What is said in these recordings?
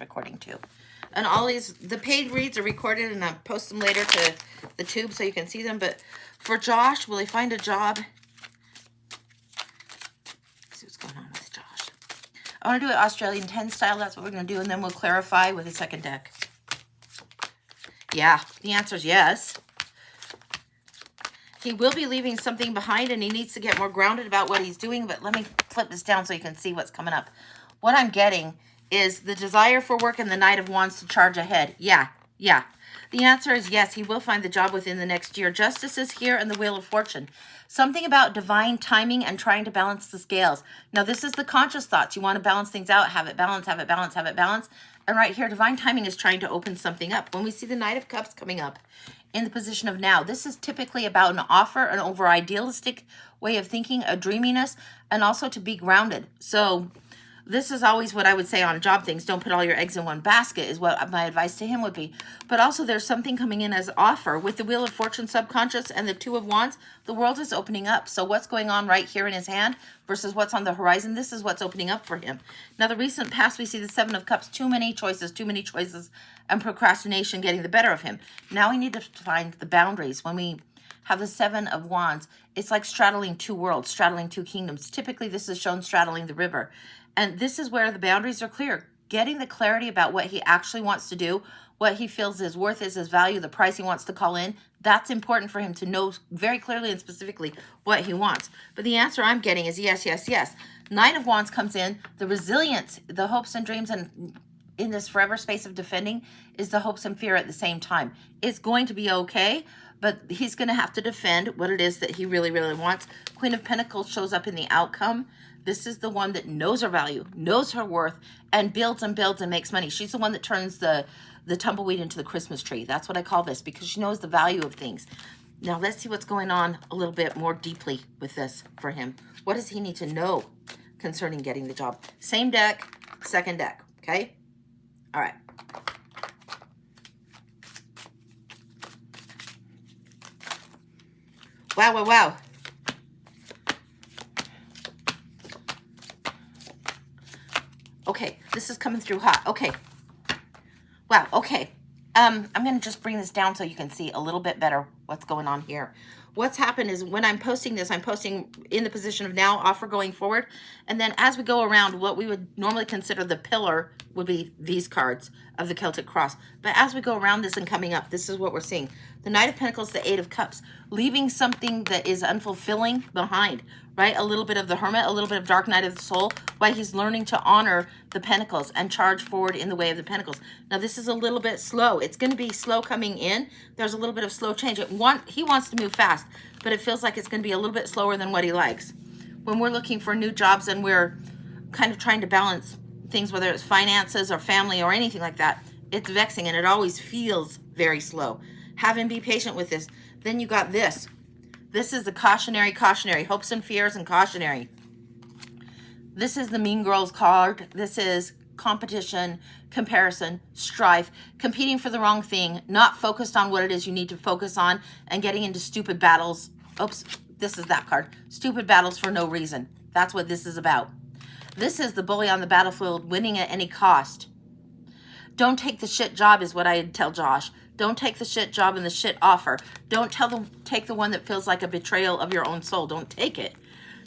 recording too. And all these, the paid reads are recorded and I'll post them later to the tube so you can see them. But for Josh, will he find a job? Let's see what's going on with Josh. I want to do it Australian 10 style. That's what we're going to do. And then we'll clarify with the second deck. Yeah, the answer is yes. He will be leaving something behind and he needs to get more grounded about what he's doing. But let me flip this down so you can see what's coming up. What I'm getting is the desire for work and the Knight of Wands to charge ahead. Yeah. The answer is yes, he will find the job within the next year. Justice is here and the Wheel of Fortune. Something about divine timing and trying to balance the scales. Now, this is the conscious thoughts. You want to balance things out, have it balance, have it balance, have it balance. And right here, divine timing is trying to open something up. When we see the Knight of Cups coming up in the position of now, this is typically about an offer, an over-idealistic way of thinking, a dreaminess, and also to be grounded. So this is always what I would say on job things. Don't put all your eggs in one basket is what my advice to him would be. But also there's something coming in as offer. With the Wheel of Fortune subconscious and the Two of Wands, the world is opening up. So what's going on right here in his hand versus what's on the horizon, this is what's opening up for him. Now the recent past, we see the Seven of Cups, too many choices, and procrastination getting the better of him. Now we need to find the boundaries. When we have the Seven of Wands, it's like straddling two worlds, straddling two kingdoms. Typically this is shown straddling the river. And this is where the boundaries are clear. Getting the clarity about what he actually wants to do, what he feels his worth is, his value, the price he wants to call in. That's important for him to know very clearly and specifically what he wants. But the answer I'm getting is yes. Knight of Wands comes in. The resilience, the hopes and dreams, and in this forever space of defending is the hopes and fear at the same time. It's going to be okay, but he's going to have to defend what it is that he really wants. Queen of Pentacles shows up in the outcome. This is the one that knows her value, knows her worth, and builds and makes money. She's the one that turns the tumbleweed into the Christmas tree. That's what I call this, because she knows the value of things. Now, let's see what's going on a little bit more deeply with this for him. What does he need to know concerning getting the job? Same deck, second deck, okay? All right. Wow. Okay, this is coming through hot. Okay. Wow, okay. I'm going to just bring this down so you can see a little bit better what's going on here. What's happened is when I'm posting this, I'm posting in the position of now, offer going forward. And then as we go around, what we would normally consider the pillar would be these cards of the Celtic Cross. But as we go around this and coming up, this is what we're seeing. The Knight of Pentacles, the Eight of Cups, leaving something that is unfulfilling behind, right? A little bit of the Hermit, a little bit of Dark Night of the Soul, why he's learning to honor the Pentacles and charge forward in the way of the Pentacles. Now, this is a little bit slow. It's going to be slow coming in. There's a little bit of slow change. He wants to move fast, but it feels like it's going to be a little bit slower than what he likes. When we're looking for new jobs and we're kind of trying to balance things, whether it's finances or family or anything like that, it's vexing and it always feels very slow. Have him be patient with this. Then you got this. This is the cautionary, hopes and fears and cautionary. This is the Mean Girls card. This is competition, comparison, strife, competing for the wrong thing, not focused on what it is you need to focus on, and getting into stupid battles. Oops, this is that card. Stupid battles for no reason. That's what this is about. This is the bully on the battlefield, winning at any cost. Don't take the shit job is what I'd tell Josh. Don't take the shit job and the shit offer. Don't take the one that feels like a betrayal of your own soul. Don't take it,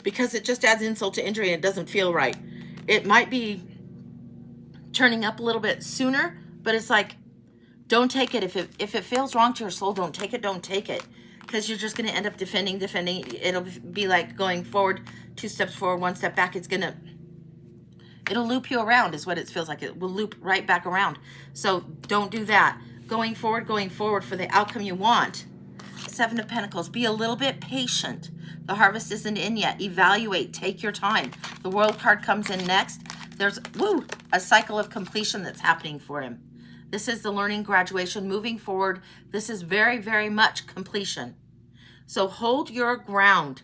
because it just adds insult to injury and it doesn't feel right. It might be turning up a little bit sooner, but it's like, don't take it. If it feels wrong to your soul, don't take it, because you're just going to end up defending. It'll be like going forward, 2 steps forward, 1 step back. It'll loop you around is what it feels like. It will loop right back around. So don't do that. Going forward for the outcome you want. Seven of Pentacles, be a little bit patient. The harvest isn't in yet. Evaluate, take your time. The World card comes in next. There's, a cycle of completion that's happening for him. This is the learning, graduation, moving forward. This is very much completion. So hold your ground.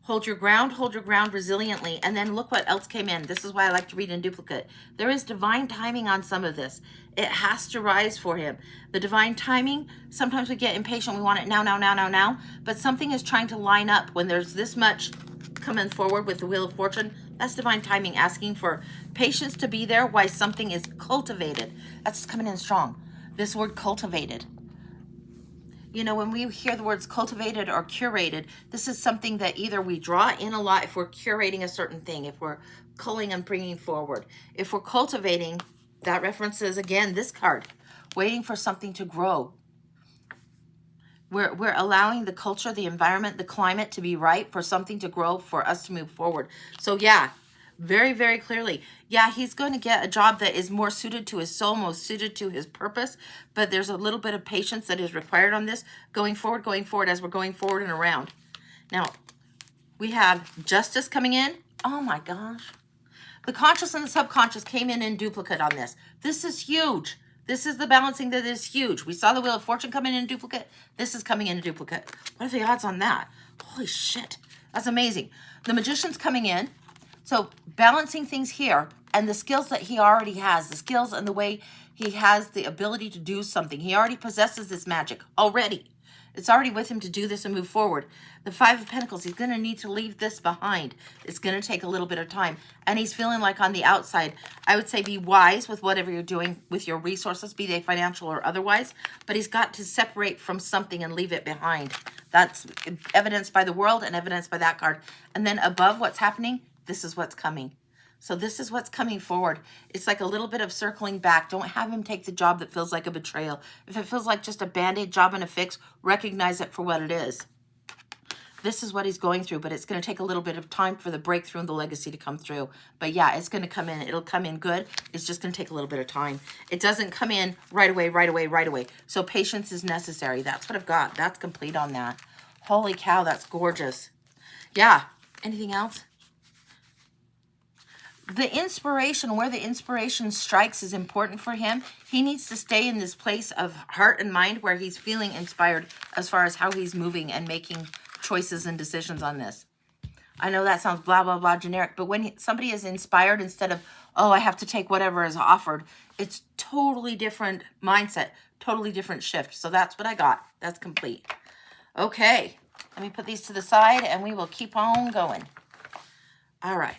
Hold your ground resiliently. And then look what else came in. This is why I like to read in duplicate. There is divine timing on some of this. It has to rise for him. The divine timing, sometimes we get impatient. We want it now. But something is trying to line up when there's this much coming forward with the Wheel of Fortune. That's divine timing, asking for patience to be there while something is cultivated. That's coming in strong. This word cultivated. You know, when we hear the words cultivated or curated, this is something that either we draw in a lot if we're curating a certain thing, if we're culling and bringing forward. If we're cultivating, that references, again, this card, waiting for something to grow. We're allowing the culture, the environment, the climate to be right for something to grow, for us to move forward. So yeah, very, very clearly. Yeah, he's going to get a job that is more suited to his soul, most suited to his purpose. But there's a little bit of patience that is required on this going forward as we're going forward and around. Now, we have justice coming in. Oh my gosh. The conscious and the subconscious came in duplicate on this. This is huge. This is the balancing that is huge. We saw the Wheel of Fortune coming in duplicate. This is coming in duplicate. What are the odds on that? Holy shit. That's amazing. The Magician's coming in. So balancing things here and the skills that he already has, the skills and the way he has the ability to do something. He already possesses this magic already. It's already with him to do this and move forward. The Five of Pentacles, he's going to need to leave this behind. It's going to take a little bit of time. And he's feeling like on the outside, I would say be wise with whatever you're doing with your resources, be they financial or otherwise. But he's got to separate from something and leave it behind. That's evidenced by the World and evidenced by that card. And then above what's happening, this is what's coming. So this is what's coming forward. It's like a little bit of circling back. Don't have him take the job that feels like a betrayal. If it feels like just a Band-Aid job and a fix, recognize it for what it is. This is what he's going through, but it's going to take a little bit of time for the breakthrough and the legacy to come through. But yeah, it's going to come in. It'll come in good. It's just going to take a little bit of time. It doesn't come in right away. So patience is necessary. That's what I've got. That's complete on that. Holy cow, that's gorgeous. Yeah. Anything else? The inspiration, where the inspiration strikes, is important for him. He needs to stay in this place of heart and mind where he's feeling inspired as far as how he's moving and making choices and decisions on this. I know that sounds blah, blah, blah generic, but when somebody is inspired instead of, oh, I have to take whatever is offered, it's totally different mindset, totally different shift. So that's what I got. That's complete. Okay, let me put these to the side and we will keep on going. All right.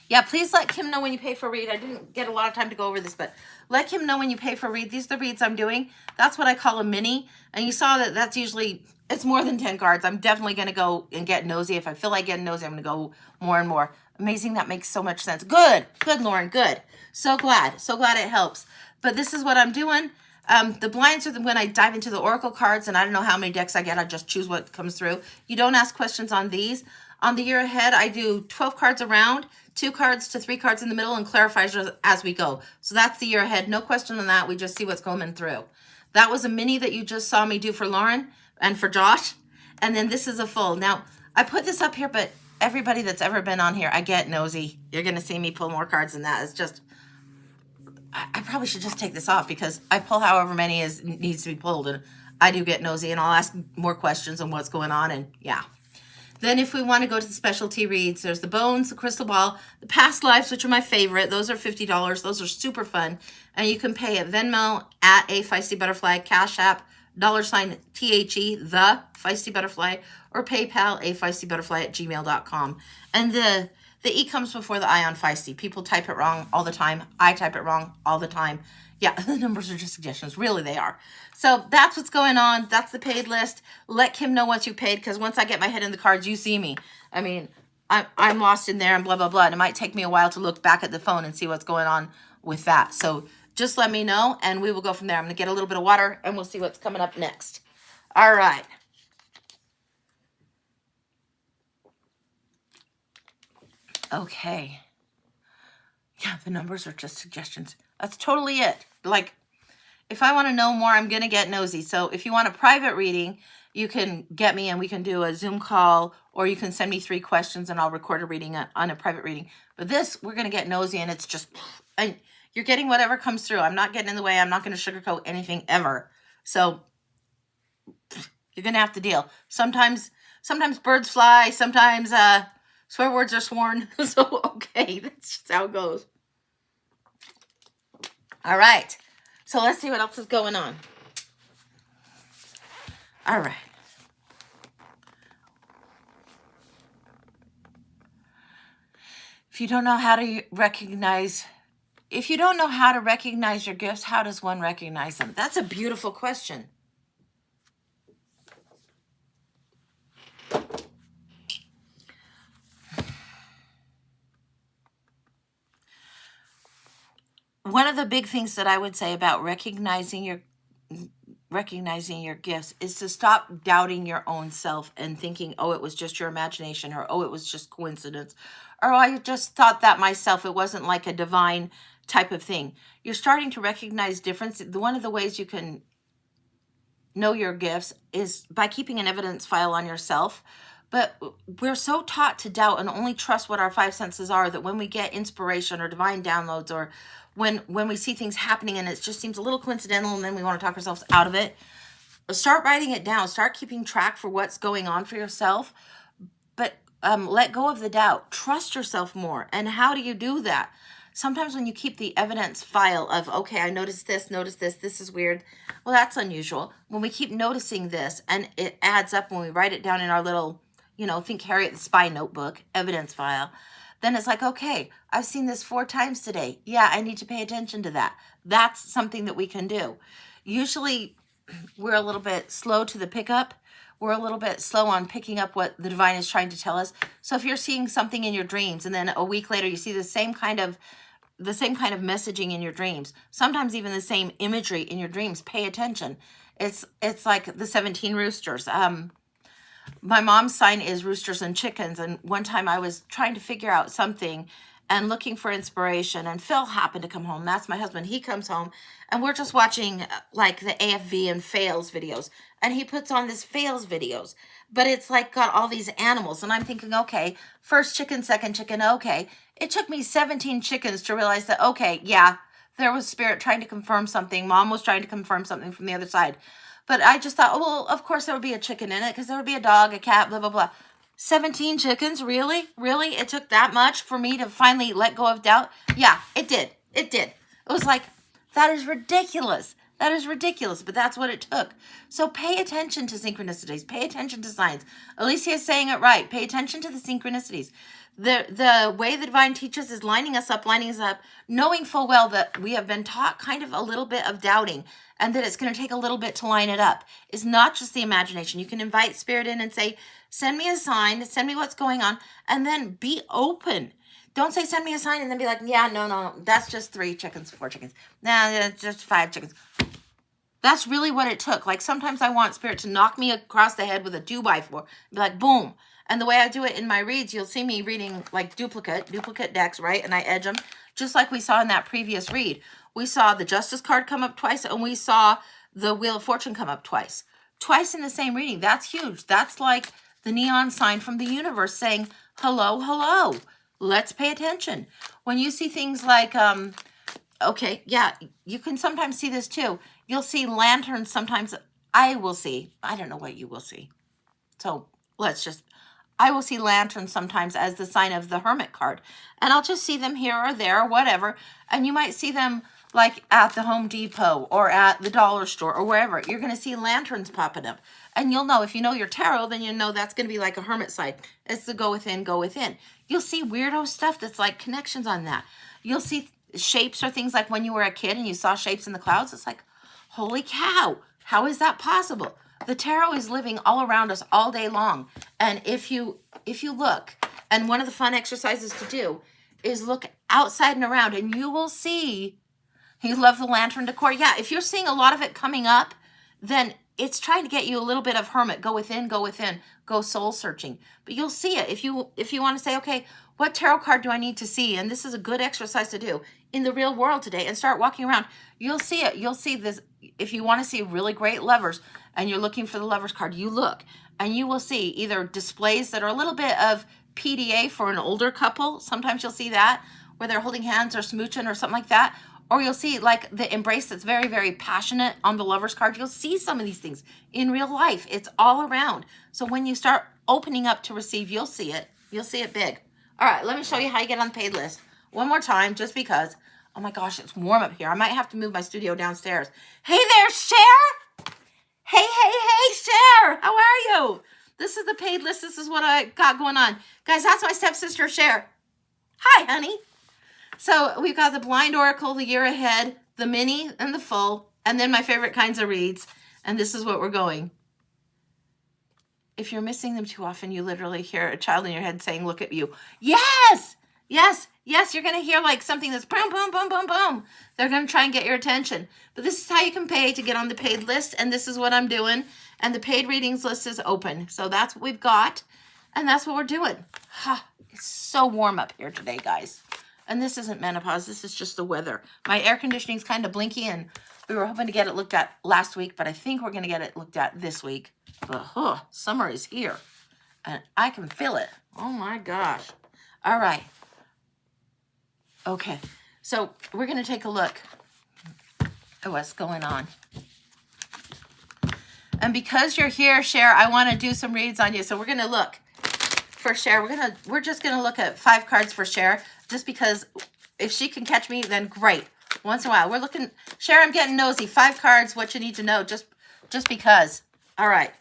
Yeah, please let Kim know when you pay for a read. I didn't get a lot of time to go over this, but let Kim know when you pay for a read. These are the reads I'm doing. That's what I call a mini. And you saw that that's usually, it's more than 10 cards. I'm definitely going to go and get nosy. If I feel like getting nosy, I'm going to go more and more. Amazing. That makes so much sense. Good. Good, Lauren. Good. So glad. So glad it helps. But this is what I'm doing. The blinds are when I dive into the Oracle cards, and I don't know how many decks I get. I just choose what comes through. You don't ask questions on these. On the year ahead, I do 12 cards around, 2 cards to 3 cards in the middle, and clarifiers as we go. So that's the year ahead. No question on that. We just see what's coming through. That was a mini that you just saw me do for Lauren and for Josh. And then this is a full. Now, I put this up here, but everybody that's ever been on here, I get nosy. You're going to see me pull more cards than that. It's just, I probably should just take this off because I pull however many needs to be pulled. And I do get nosy, and I'll ask more questions on what's going on. And yeah. Then if we want to go to the specialty reads, there's the bones, the crystal ball, the past lives, which are my favorite. Those are $50. Those are super fun. And you can pay at Venmo at A Feisty Butterfly, Cash App, $THE, The Feisty Butterfly, or PayPal, A Feisty Butterfly at gmail.com. And the E comes before the I on Feisty. People type it wrong all the time. I type it wrong all the time. Yeah, the numbers are just suggestions. Really, they are. So that's what's going on. That's the paid list. Let Kim know once you paid, because once I get my head in the cards, you see me. I mean, I'm lost in there and blah, blah, blah. And it might take me a while to look back at the phone and see what's going on with that. So just let me know, and we will go from there. I'm going to get a little bit of water, and we'll see what's coming up next. All right. Okay. Yeah, the numbers are just suggestions. That's totally it. Like, if I want to know more, I'm going to get nosy. So if you want a private reading, you can get me and we can do a Zoom call, or you can send me 3 questions and I'll record a reading on a private reading. But this, we're going to get nosy, and it's just, you're getting whatever comes through. I'm not getting in the way. I'm not going to sugarcoat anything ever. So you're going to have to deal. Sometimes birds fly. Sometimes swear words are sworn. So, okay, that's just how it goes. All right. So let's see what else is going on. All right. you don't know how to recognize, if you don't know how to recognize your gifts, how does one recognize them? That's a beautiful question. One of the big things that I would say about recognizing your gifts is to stop doubting your own self and thinking, oh, it was just your imagination, or oh, it was just coincidence, or oh, I just thought that myself. It wasn't like a divine type of thing. You're starting to recognize difference. One of the ways you can know your gifts is by keeping an evidence file on yourself. But we're so taught to doubt and only trust what our five senses are, that when we get inspiration or divine downloads, or when we see things happening and it just seems a little coincidental and then we want to talk ourselves out of it, start writing it down. Start keeping track for what's going on for yourself. But let go of the doubt. Trust yourself more. And how do you do that? Sometimes when you keep the evidence file of, okay, I noticed this, this is weird. Well, that's unusual. When we keep noticing this and it adds up, when we write it down in our little, think Harriet the Spy notebook, evidence file, then it's like, okay, I've seen this 4 times today. Yeah, I need to pay attention to that. That's something that we can do. Usually we're a little bit slow to the pickup. We're a little bit slow on picking up what the divine is trying to tell us. So if you're seeing something in your dreams and then a week later you see the same kind of messaging in your dreams, sometimes even the same imagery in your dreams, pay attention. It's like the 17 roosters. My mom's sign is roosters and chickens. And one time I was trying to figure out something and looking for inspiration, and Phil happened to come home. That's my husband. He comes home and we're just watching like the AFV and fails videos. And he puts on this fails videos, but it's like got all these animals. And I'm thinking, okay, first chicken, second chicken. Okay. It took me 17 chickens to realize that, okay, yeah, there was spirit trying to confirm something. Mom was trying to confirm something from the other side. But I just thought, oh, well, of course there would be a chicken in it because there would be a dog, a cat, blah, blah, blah. 17 chickens? Really? Really? It took that much for me to finally let go of doubt? Yeah, it did. It did. It was like, that is ridiculous. That is ridiculous, but that's what it took. So pay attention to synchronicities. Pay attention to signs. Alicia is saying it right. Pay attention to the synchronicities. The way the divine teaches is lining us up, knowing full well that we have been taught kind of a little bit of doubting and that it's going to take a little bit to line it up. It's not just the imagination. You can invite spirit in and say, send me a sign, send me what's going on, and then be open. Don't say, send me a sign, and then be like, yeah, no, that's just 3 chickens, 4 chickens. Nah, that's just 5 chickens. That's really what it took. Like sometimes I want spirit to knock me across the head with a 2x4, be like, boom. And the way I do it in my reads, you'll see me reading like duplicate decks, right? And I edge them, just like we saw in that previous read. We saw the Justice card come up twice, and we saw the Wheel of Fortune come up twice. Twice in the same reading. That's huge. That's like the neon sign from the universe saying, hello, hello. Let's pay attention. When you see things like, okay, yeah, you can sometimes see this too. You'll see lanterns sometimes. I don't know what you will see. So I will see lanterns sometimes as the sign of the Hermit card. And I'll just see them here or there or whatever. And you might see them like at the Home Depot or at the dollar store or wherever. You're going to see lanterns popping up. And you'll know, if you know your tarot, then you know that's going to be like a hermit side. It's the go within, go within. You'll see weirdo stuff that's like connections on that. You'll see shapes or things like when you were a kid and you saw shapes in the clouds. It's like, holy cow, how is that possible? The tarot is living all around us all day long. And if you look, and one of the fun exercises to do is look outside and around, and you will see, you love the lantern decor. Yeah, if you're seeing a lot of it coming up, then it's trying to get you a little bit of hermit, go within, go soul searching. But you'll see it. If you want to say, okay, what tarot card do I need to see? And this is a good exercise to do in the real world today, and start walking around. You'll see it. You'll see this. If you want to see really great lovers and you're looking for the lovers card, you look and you will see either displays that are a little bit of PDA for an older couple. Sometimes you'll see that where they're holding hands or smooching or something like that. Or you'll see like the embrace that's very, very passionate on the lover's card. You'll see some of these things in real life. It's all around. So when you start opening up to receive, you'll see it. You'll see it big. All right, let me show you how you get on the paid list. One more time, just because. Oh my gosh, it's warm up here. I might have to move my studio downstairs. Hey there, Cher! Hey, Cher! How are you? This is the paid list. This is what I got going on. Guys, that's my stepsister, Cher. Hi, honey. So we've got the Blind Oracle, the Year Ahead, the Mini, and the Full, and then my favorite kinds of reads. And this is what we're going. If you're missing them too often, you literally hear a child in your head saying, look at you. Yes, yes, yes. You're going to hear like something that's boom, boom, boom, boom, boom. They're going to try and get your attention. But this is how you can pay to get on the paid list. And this is what I'm doing. And the paid readings list is open. So that's what we've got. And that's what we're doing. It's so warm up here today, guys. And this isn't menopause. This is just the weather. My air conditioning is kind of blinky, and we were hoping to get it looked at last week, but I think we're going to get it looked at this week. But summer is here, and I can feel it. Oh, my gosh. All right. Okay. So we're going to take a look at what's going on. And because you're here, Cher, I want to do some reads on you. So we're going to look for Cher. We're just going to look at 5 cards for Cher, just because if she can catch me, then great. Once in a while, we're looking. Cher, I'm getting nosy. 5 cards, what you need to know, just because. All right.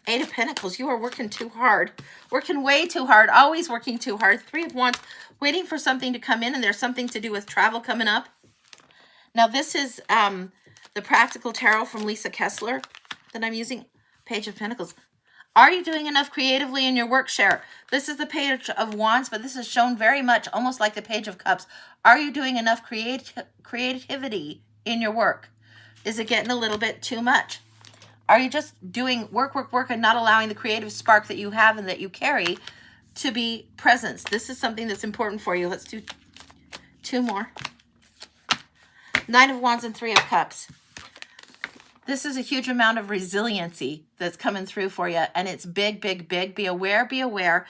8 of Pentacles. You are working too hard. Working way too hard. Always working too hard. 3 of Wands. Waiting for something to come in, and there's something to do with travel coming up. Now, this is the Practical Tarot from Lisa Kessler that I'm using. Page of Pentacles. Are you doing enough creatively in your work, Cher? This is the Page of Wands, but this is shown very much almost like the Page of Cups. Are you doing enough creativity in your work? Is it getting a little bit too much? Are you just doing work, and not allowing the creative spark that you have and that you carry to be presence? This is something that's important for you. Let's do 2 more. 9 of Wands and 3 of Cups. This is a huge amount of resiliency that's coming through for you, and it's big, big, big. Be aware, be aware.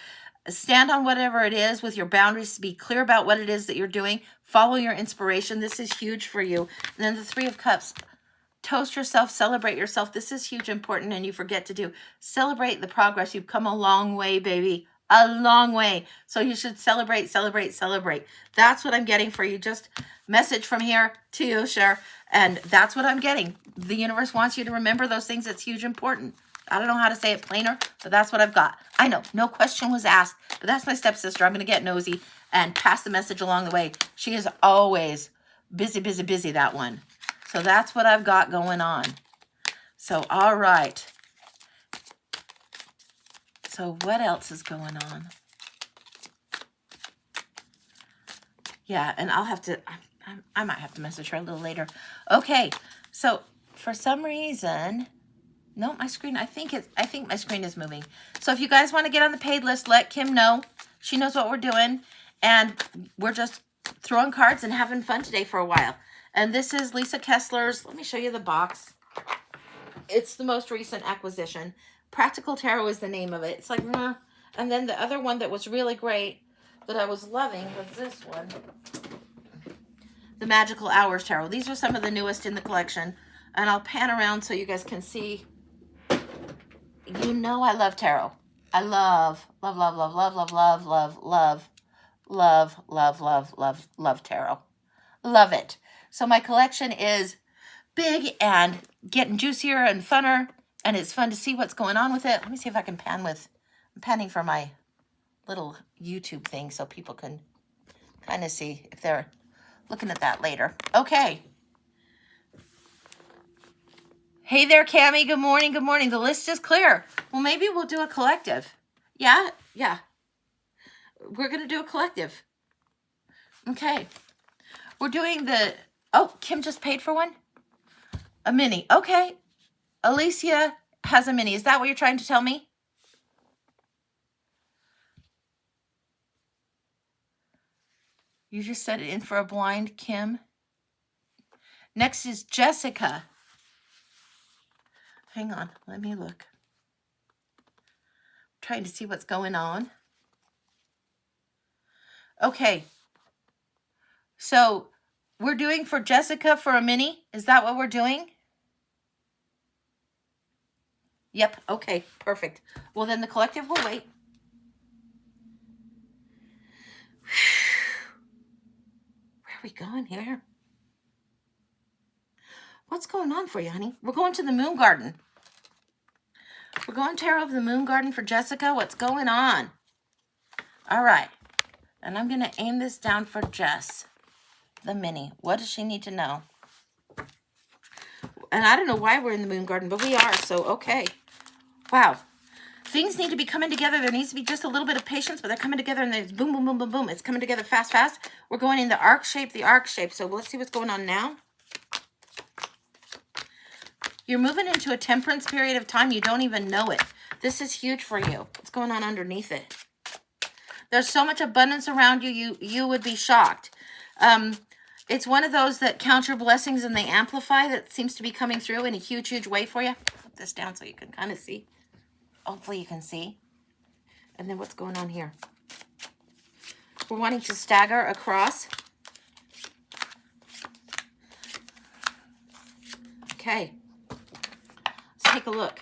Stand on whatever it is with your boundaries. Be clear about what it is that you're doing. Follow your inspiration. This is huge for you. And then the 3 of Cups. Toast yourself, celebrate yourself. This is huge, important, and you forget to do. Celebrate the progress. You've come a long way, baby. A long way. So you should celebrate, celebrate, celebrate. That's what I'm getting for you. Just message from here to you, Cher. And that's what I'm getting. The universe wants you to remember those things. It's huge, important. I don't know how to say it plainer, but that's what I've got. I know, no question was asked, but that's my stepsister. I'm going to get nosy and pass the message along the way. She is always busy, busy, busy, that one. So that's what I've got going on. So, all right. So what else is going on? Yeah, and I'll have to, I might have to message her a little later. Okay, so for some reason, no, my screen, I think my screen is moving. So if you guys want to get on the paid list, let Kim know. She knows what we're doing. And we're just throwing cards and having fun today for a while. And this is Lisa Kessler's, let me show you the box. It's the most recent acquisition. Practical Tarot is the name of it. It's like, nah. And then the other one that was really great that I was loving was this one. The Magical Hours Tarot. These are some of the newest in the collection. And I'll pan around so you guys can see. You know I love tarot. I love tarot. Love it. So my collection is big and getting juicier and funner, and it's fun to see what's going on with it. Let me see if I can pan with, I'm panning for my little YouTube thing so people can kind of see if they're looking at that later. Okay. Hey there, Cammie. Good morning. Good morning. The list is clear. Well, maybe we'll do a collective. Yeah. We're going to do a collective. Okay. We're doing the, oh, Kim just paid for one? A mini. Okay. Alicia has a mini. Is that what you're trying to tell me? You just set it in for a blind, Kim. Next is Jessica. Hang on. Let me look. I'm trying to see what's going on. Okay. So we're doing for Jessica for a mini. Is that what we're doing? Yep. Okay. Perfect. Well, then the collective will wait. Where are we going here? What's going on for you, honey? We're going to the Moon Garden. We're going Tarot of the Moon Garden for Jessica. What's going on? All right. And I'm going to aim this down for Jess, the mini. What does she need to know? And I don't know why we're in the Moon Garden, but we are, so okay. Wow. Things need to be coming together. There needs to be just a little bit of patience, but they're coming together, and there's boom, boom, boom, boom, boom. It's coming together fast, fast. We're going in the arc shape, So let's see what's going on now. You're moving into a temperance period of time. You don't even know it. This is huge for you. What's going on underneath it? There's so much abundance around you, you would be shocked. It's one of those that count your blessings and they amplify, that seems to be coming through in a huge, huge way for you. Flip this down so you can kind of see. Hopefully you can see. And then what's going on here? We're wanting to stagger across. Okay. Let's take a look.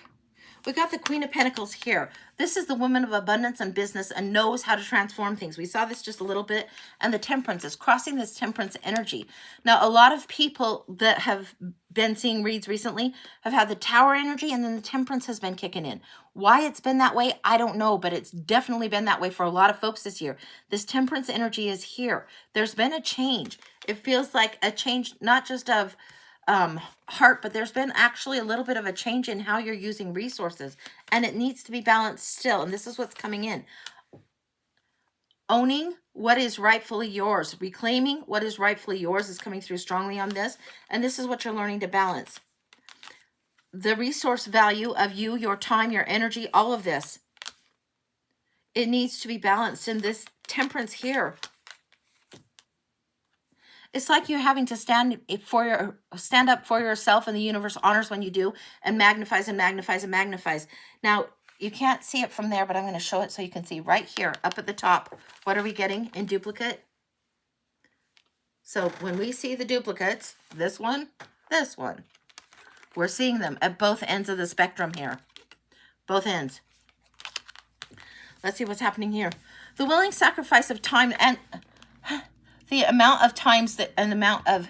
We got the Queen of Pentacles here. This is the woman of abundance and business and knows how to transform things. We saw this just a little bit. And the Temperance is crossing this Temperance energy. Now, a lot of people that have been seeing reads recently have had the Tower energy, and then the Temperance has been kicking in. Why it's been that way, I don't know, but it's definitely been that way for a lot of folks this year. This Temperance energy is here. There's been a change. It feels like a change, not just of heart, but there's been actually a little bit of a change in how you're using resources, and it needs to be balanced still. And this is what's coming in. Owning what is rightfully yours, reclaiming what is rightfully yours is coming through strongly on this. And this is what you're learning to balance. The resource value of you, your time, your energy, all of this. It needs to be balanced in this Temperance here. It's like you're having to stand up for yourself, and the universe honors when you do, and magnifies and magnifies and magnifies. Now, you can't see it from there, but I'm going to show it so you can see right here up at the top. What are we getting in duplicate? So when we see the duplicates, this one, we're seeing them at both ends of the spectrum here. Both ends. Let's see what's happening here. The willing sacrifice of time and the amount of times that, and the amount of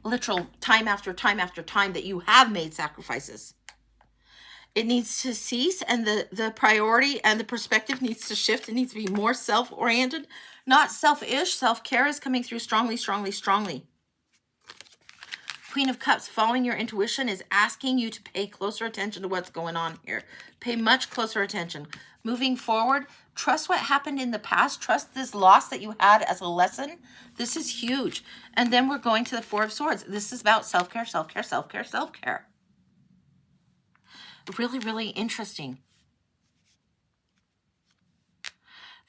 literal time after time after time that you have made sacrifices. It needs to cease, and the priority and the perspective needs to shift. It needs to be more self-oriented, not selfish. Self-care is coming through strongly, strongly, strongly. Queen of Cups, following your intuition, is asking you to pay closer attention to what's going on here. Pay much closer attention. Moving forward, trust what happened in the past. Trust this loss that you had as a lesson. This is huge. And then we're going to the Four of Swords. This is about self-care, self-care, self-care, self-care. Really, really interesting.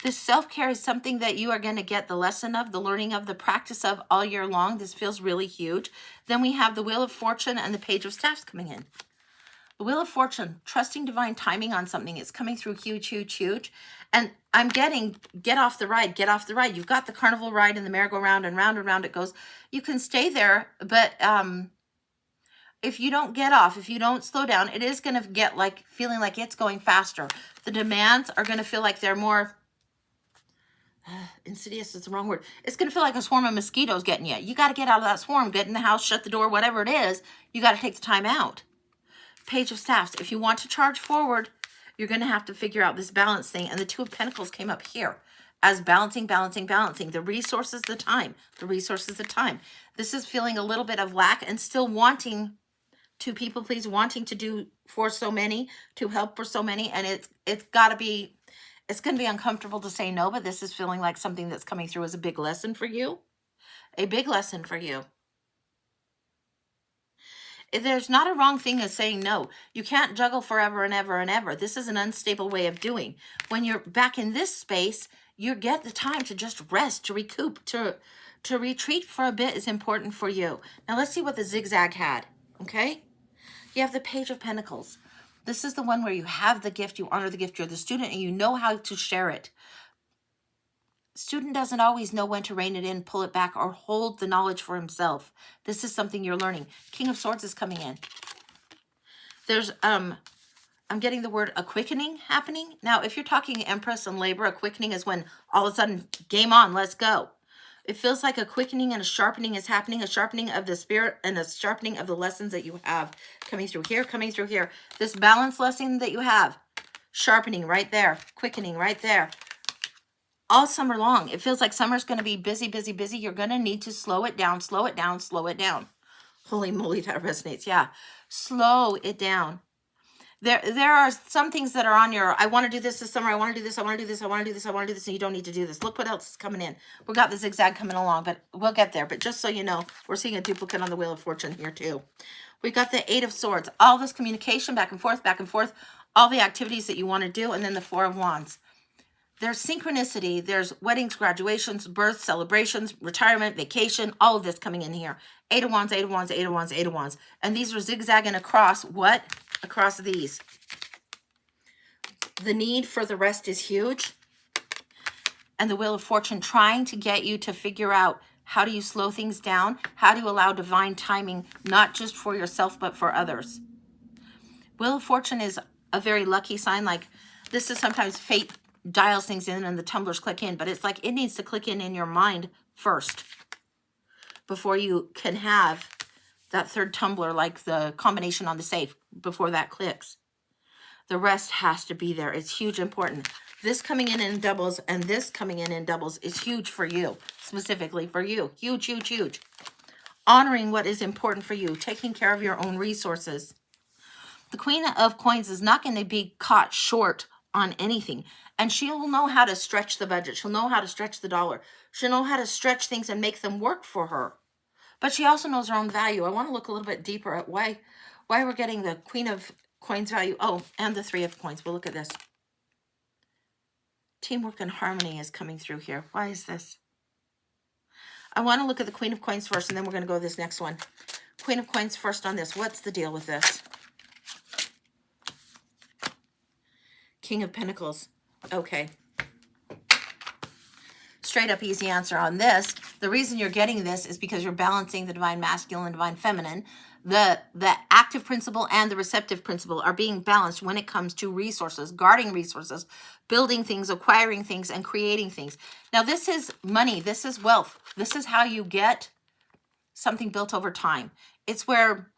This self-care is something that you are going to get the lesson of, the learning of, the practice of all year long. This feels really huge. Then we have the Wheel of Fortune and the Page of Staffs coming in. The Wheel of Fortune, trusting divine timing on something. It's coming through huge, huge, huge. And I'm getting, get off the ride, get off the ride. You've got the carnival ride and the merry-go-round, and round it goes. You can stay there, but if you don't get off, if you don't slow down, it is going to get like feeling like it's going faster. The demands are going to feel like they're more insidious is the wrong word. It's going to feel like a swarm of mosquitoes getting you. You got to get out of that swarm, get in the house, shut the door, whatever it is. You got to take the time out. Page of Staffs. If you want to charge forward, you're going to have to figure out this balance thing. And the Two of Pentacles came up here as balancing, balancing, balancing. The resources, the time. The resources, the time. This is feeling a little bit of lack and still wanting to people please, wanting to do for so many, to help for so many. And it's got to be, it's going to be uncomfortable to say no, but this is feeling like something that's coming through as a big lesson for you. A big lesson for you. There's not a wrong thing as saying no. You can't juggle forever and ever and ever. This is an unstable way of doing. When you're back in this space, you get the time to just rest, to recoup, to retreat for a bit is important for you. Now let's see what the zigzag had, okay? You have the Page of Pentacles. This is the one where you have the gift, you honor the gift, you're the student, and you know how to share it. Student doesn't always know when to rein it in, pull it back, or hold the knowledge for himself. This is something you're learning. King of Swords is coming in. There's, I'm getting the word a quickening happening. Now, if you're talking Empress and labor, a quickening is when all of a sudden, game on, let's go. It feels like a quickening and a sharpening is happening, a sharpening of the spirit and a sharpening of the lessons that you have coming through here, coming through here. This balance lesson that you have, sharpening right there, quickening right there. All summer long, it feels like summer's going to be busy, busy, busy. You're going to need to slow it down, slow it down, slow it down. Holy moly, that resonates. Yeah. Slow it down. There are some things that are on your, I want to do this summer, I want to do this, I want to do this, I want to do this, I want to do this, and you don't need to do this. Look what else is coming in. We got the zigzag coming along, but we'll get there. But just so you know, we're seeing a duplicate on the Wheel of Fortune here too. We got the Eight of Swords, all this communication back and forth, all the activities that you want to do, and then the Four of Wands. There's synchronicity, there's weddings, graduations, births, celebrations, retirement, vacation, all of this coming in here. Eight of Wands, Eight of Wands, Eight of Wands, Eight of Wands. And these are zigzagging across what? Across these. The need for the rest is huge. And the Wheel of Fortune trying to get you to figure out how do you slow things down? How do you allow divine timing, not just for yourself, but for others? Wheel of Fortune is a very lucky sign. Like this is sometimes fate dials things in and the tumblers click in, but it's like it needs to click in your mind first before you can have that third tumbler, like the combination on the safe, before that clicks. The rest has to be there. It's huge, important. This coming in doubles and this coming in doubles is huge for you, specifically for you. Huge, huge, huge. Honoring what is important for you, taking care of your own resources. The Queen of Coins is not going to be caught short on anything. And she'll know how to stretch the budget. She'll know how to stretch the dollar. She'll know how to stretch things and make them work for her. But she also knows her own value. I want to look a little bit deeper at why we're getting the Queen of Coins value. Oh, and the Three of Coins. We'll look at this. Teamwork and harmony is coming through here. Why is this? I want to look at the Queen of Coins first, and then we're going to go to this next one. Queen of Coins first on this. What's the deal with this? King of Pentacles. Okay. Straight up easy answer on this. The reason you're getting this is because you're balancing the divine masculine and divine feminine. The active principle and the receptive principle are being balanced when it comes to resources, guarding resources, building things, acquiring things, and creating things. Now, this is money. This is wealth. This is how you get something built over time. It's where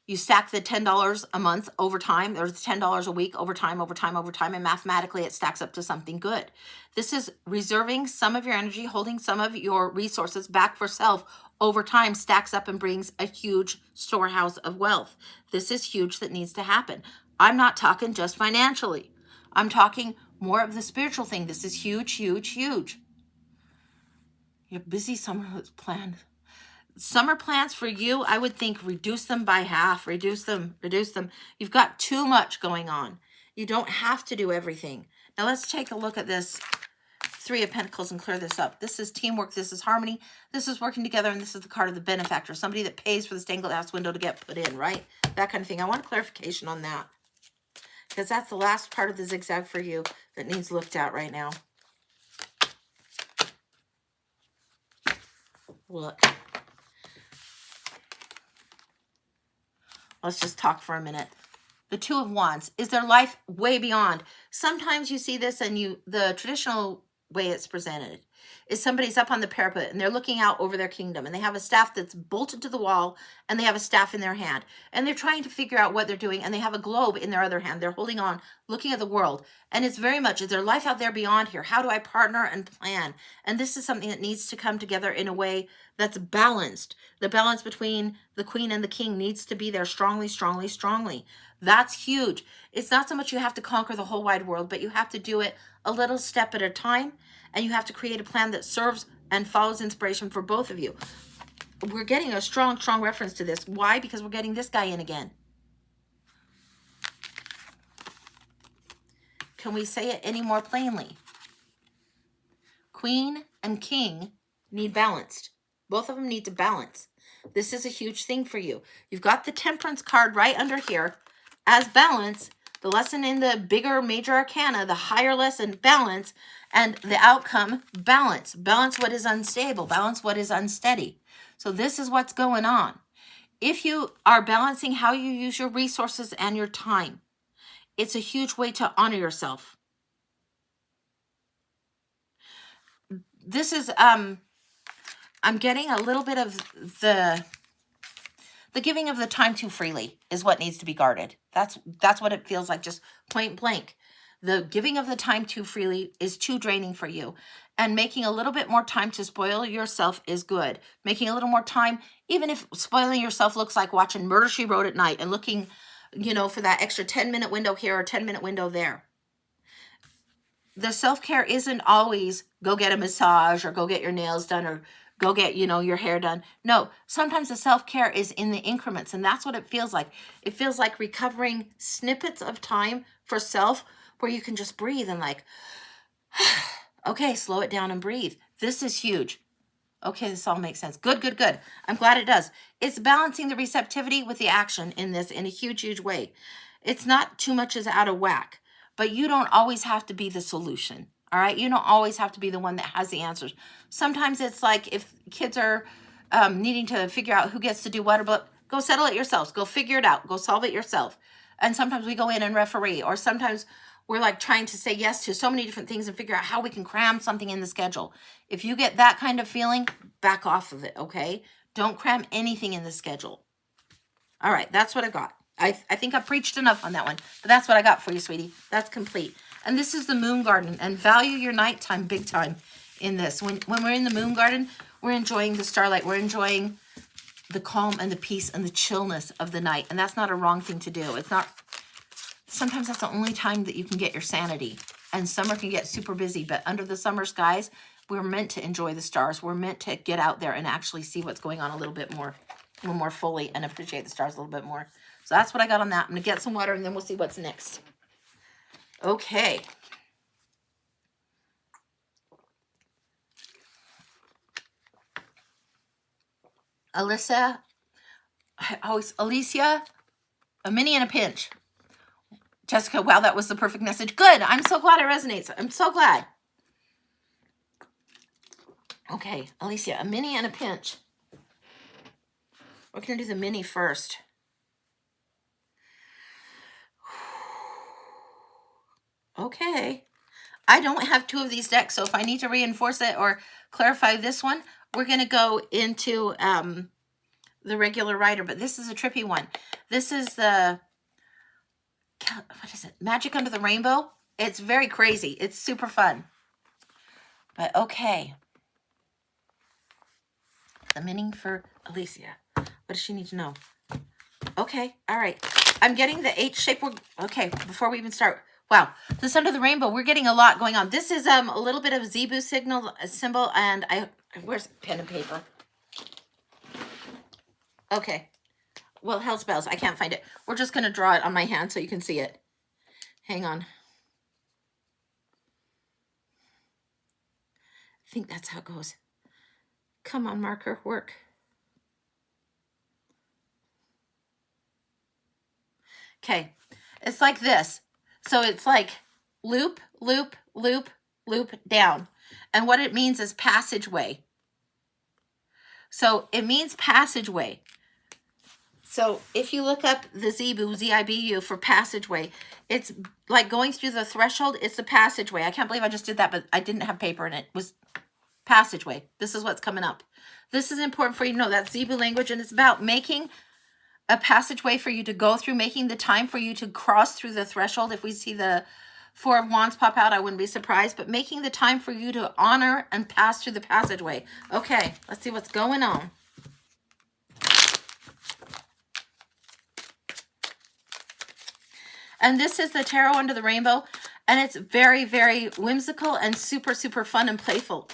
you stack the $10 a month over time, or $10 a week over time, and mathematically it stacks up to something good. This is reserving some of your energy, holding some of your resources back for self over time, stacks up and brings a huge storehouse of wealth. This is huge that needs to happen. I'm not talking just financially. I'm talking more of the spiritual thing. This is huge, huge, huge. Your busy summer planned. Summer plans for you, I would think reduce them by half, reduce them. You've got too much going on. You don't have to do everything. Now let's take a look at this Three of Pentacles and clear this up. This is teamwork, this is harmony, this is working together, and this is the card of the benefactor, somebody that pays for the stained glass window to get put in, right? That kind of thing. I want clarification on that because that's the last part of the zigzag for you that needs looked at right now. Look. Let's just talk for a minute. The Two of Wands. Is their life way beyond? Sometimes you see this and the traditional way it's presented is somebody's up on the parapet and they're looking out over their kingdom and they have a staff that's bolted to the wall and they have a staff in their hand and they're trying to figure out what they're doing and they have a globe in their other hand. They're holding on, looking at the world. And it's very much, is there life out there beyond here? How do I partner and plan? And this is something that needs to come together in a way that's balanced. The balance between the Queen and the King needs to be there strongly, strongly, strongly. That's huge. It's not so much you have to conquer the whole wide world, but you have to do it a little step at a time, and you have to create a plan that serves and follows inspiration for both of you. We're getting a strong, strong reference to this. Why? Because we're getting this guy in again. Can we say it any more plainly? Queen and King need balanced. Both of them need to balance. This is a huge thing for you. You've got the Temperance card right under here as balance. The lesson in the bigger major arcana, the higher lesson, balance, and the outcome, balance. Balance what is unstable. Balance what is unsteady. So this is what's going on. If you are balancing how you use your resources and your time, it's a huge way to honor yourself. this is, I'm getting a little bit of the giving of the time too freely is what needs to be guarded. That's what it feels like, just point blank. The giving of the time too freely is too draining for you. And making a little bit more time to spoil yourself is good. Making a little more time, even if spoiling yourself looks like watching Murder, She Wrote at night and looking, for that extra 10-minute window here or 10-minute window there. The self-care isn't always go get a massage or go get your nails done or go get, your hair done. No, sometimes the self-care is in the increments, and that's what it feels like. It feels like recovering snippets of time for self where you can just breathe and like, okay, slow it down and breathe. This is huge. Okay, this all makes sense. Good, good, good. I'm glad it does. It's balancing the receptivity with the action in this in a huge, huge way. It's not too much is out of whack, but you don't always have to be the solution. All right. You don't always have to be the one that has the answers. Sometimes it's like if kids are needing to figure out who gets to do what, but go settle it yourselves. Go figure it out. Go solve it yourself. And sometimes we go in and referee, or sometimes we're like trying to say yes to so many different things and figure out how we can cram something in the schedule. If you get that kind of feeling, back off of it. Okay. Don't cram anything in the schedule. All right. That's what I got. I think I preached enough on that one, but that's what I got for you, sweetie. That's complete. And this is the moon garden, and value your nighttime big time in this. When we're in the moon garden, we're enjoying the starlight. We're enjoying the calm and the peace and the chillness of the night. And that's not a wrong thing to do. It's not, sometimes that's the only time that you can get your sanity. And summer can get super busy, but under the summer skies, we're meant to enjoy the stars. We're meant to get out there and actually see what's going on a little more fully and appreciate the stars a little bit more. So that's what I got on that. I'm going to get some water and then we'll see what's next. Okay. Alicia, a mini in a pinch. Jessica, wow, that was the perfect message. Good. I'm so glad it resonates. I'm so glad. Okay, Alicia, a mini and a pinch. We're going to do the mini first. Okay. I don't have two of these decks, so if I need to reinforce it or clarify this one, we're going to go into the regular rider, but this is a trippy one. This is the, what is it? Magic Under the Rainbow. It's very crazy. It's super fun. But okay. The mini for Alicia. What does she need to know? Okay. All right. I'm getting the H shape. Okay. Before we even start. Wow. This Under the Rainbow. We're getting a lot going on. This is a little bit of Zebu symbol. And where's pen and paper? Okay. Well, hell spells. I can't find it. We're just going to draw it on my hand so you can see it. Hang on. I think that's how it goes. Come on, marker. Work. Okay. It's like this. So it's like loop, loop, loop, loop down. And what it means is passageway. So it means passageway. So if you look up the Zebu, Z-I-B-U, for passageway, it's like going through the threshold. It's the passageway. I can't believe I just did that, but I didn't have paper in it. It was passageway. This is what's coming up. This is important for you to know. That's Zebu language, and it's about making a passageway for you to go through, making the time for you to cross through the threshold. If we see the Four of Wands pop out, I wouldn't be surprised, but making the time for you to honor and pass through the passageway. Okay, let's see what's going on. And this is the Tarot Under the Rainbow, and it's very, very whimsical and super, super fun and playful.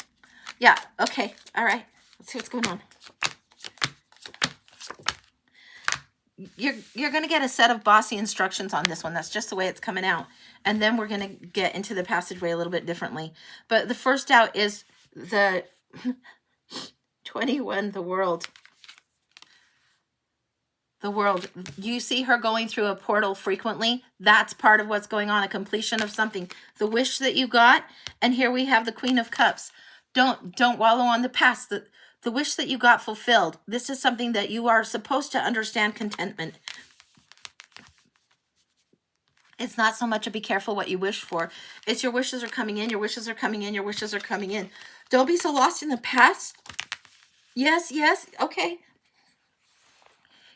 Yeah, okay, all right. Let's see what's going on. You're going to get a set of bossy instructions on this one. That's just the way it's coming out. And then we're going to get into the passageway a little bit differently. But the first out is the 21, the world. The world. You see her going through a portal frequently. That's part of what's going on, a completion of something. The wish that you got. And here we have the Queen of Cups. Don't wallow on the past. The wish that you got fulfilled. This is something that you are supposed to understand, contentment. It's not so much a be careful what you wish for. It's your wishes are coming in, your wishes are coming in, your wishes are coming in. Don't be so lost in the past. Yes, yes. Okay.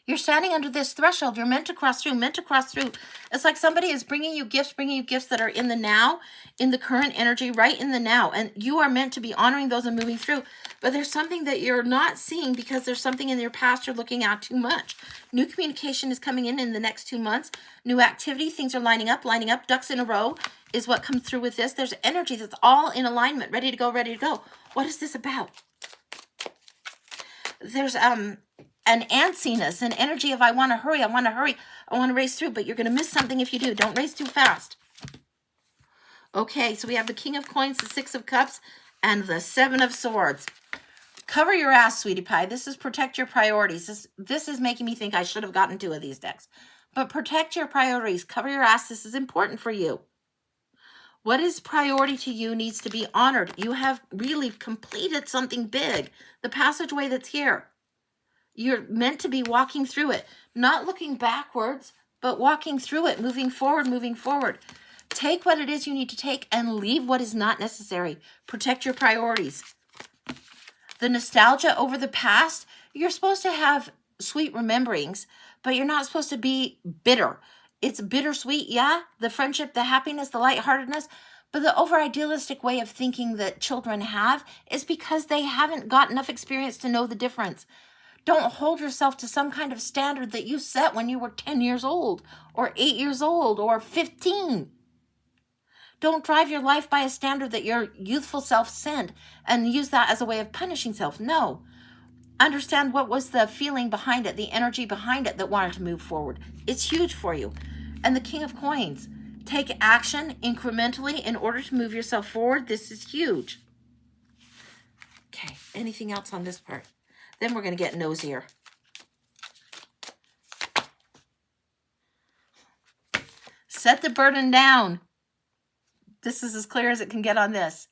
You're standing under this threshold. You're meant to cross through, meant to cross through. It's like somebody is bringing you gifts that are in the now, in the current energy, right in the now. And you are meant to be honoring those and moving through. But there's something that you're not seeing because there's something in your past you're looking at too much. New communication is coming in the next 2 months. New activity, things are lining up, ducks in a row is what comes through with this. There's energy that's all in alignment, ready to go, ready to go. What is this about? There's an antsiness, an energy of I want to hurry, I want to race through, but you're going to miss something if you do. Don't race too fast. Okay, so we have the King of Coins, the Six of Cups, and the Seven of Swords. Cover your ass, sweetie pie. This is protect your priorities. This is making me think I should have gotten 2 of these decks. But protect your priorities. Cover your ass. This is important for you. What is priority to you needs to be honored. You have really completed something big. The passageway that's here. You're meant to be walking through it. Not looking backwards, but walking through it, moving forward, moving forward. Take what it is you need to take and leave what is not necessary. Protect your priorities. The nostalgia over the past, you're supposed to have sweet rememberings, but you're not supposed to be bitter. It's bittersweet, yeah, the friendship, the happiness, the lightheartedness, but the over-idealistic way of thinking that children have is because they haven't got enough experience to know the difference. Don't hold yourself to some kind of standard that you set when you were 10 years old, or 8 years old, or 15. Don't drive your life by a standard that your youthful self set and use that as a way of punishing self. No. Understand what was the feeling behind it, the energy behind it that wanted to move forward. It's huge for you. And the King of Coins. Take action incrementally in order to move yourself forward. This is huge. Okay, anything else on this part? Then we're going to get nosier. Set the burden down. This is as clear as it can get on this.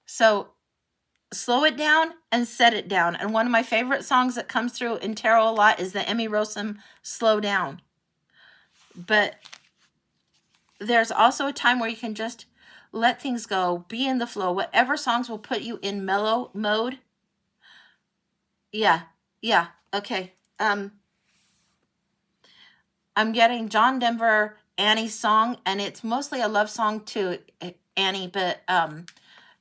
So slow it down and set it down. And one of my favorite songs that comes through in tarot a lot is the Emmy Rossum Slow Down. But there's also a time where you can just let things go, be in the flow. Whatever songs will put you in mellow mode. Yeah, okay. I'm getting John Denver, Annie's song, and it's mostly a love song to Annie, but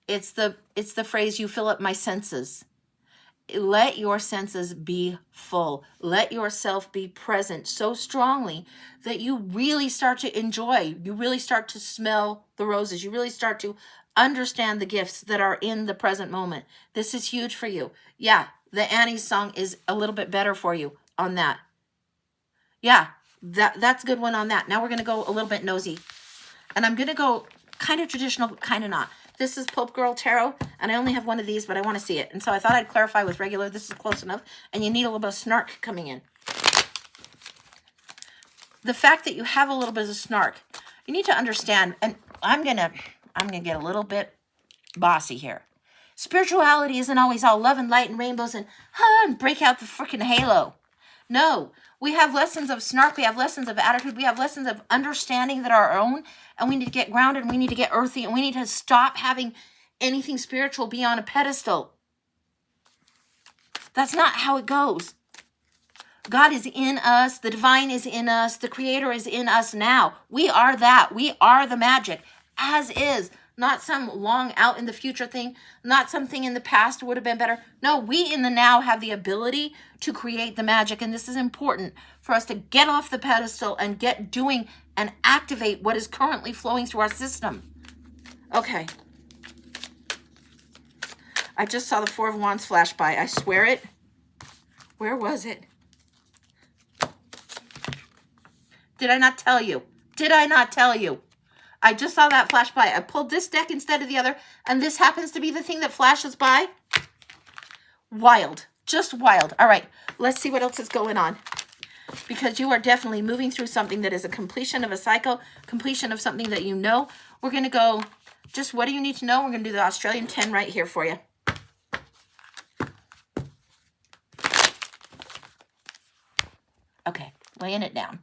it's the phrase, you fill up my senses. Let your senses be full. Let yourself be present so strongly that you really start to enjoy. You really start to smell the roses. You really start to understand the gifts that are in the present moment. This is huge for you. Yeah, the Annie's song is a little bit better for you on that. Yeah, that's a good one on that. Now we're going to go a little bit nosy. And I'm going to go kind of traditional, kind of not. This is Pope Girl Tarot, and I only have one of these, but I want to see it. And so I thought I'd clarify with regular. This is close enough, and you need a little bit of snark coming in. The fact that you have a little bit of snark, you need to understand, and I'm gonna get a little bit bossy here. Spirituality isn't always all love and light and rainbows and break out the freaking halo. No, we have lessons of snark, we have lessons of attitude, we have lessons of understanding that are our own, and we need to get grounded, and we need to get earthy, and we need to stop having anything spiritual be on a pedestal. That's not how it goes. God is in us, the divine is in us, the creator is in us now. We are that. We are the magic, as is. Not some long out in the future thing, not something in the past would have been better. No, we in the now have the ability to create the magic, and this is important for us to get off the pedestal and get doing and activate what is currently flowing through our system. Okay. I just saw the Four of Wands flash by. I swear it. Where was it? Did I not tell you? Did I not tell you? I just saw that flash by. I pulled this deck instead of the other, and this happens to be the thing that flashes by. Wild. Just wild. All right, let's see what else is going on. Because you are definitely moving through something that is a completion of a cycle, completion of something that you know. We're going to go, just what do you need to know? We're going to do the Australian 10 right here for you. Okay, laying it down.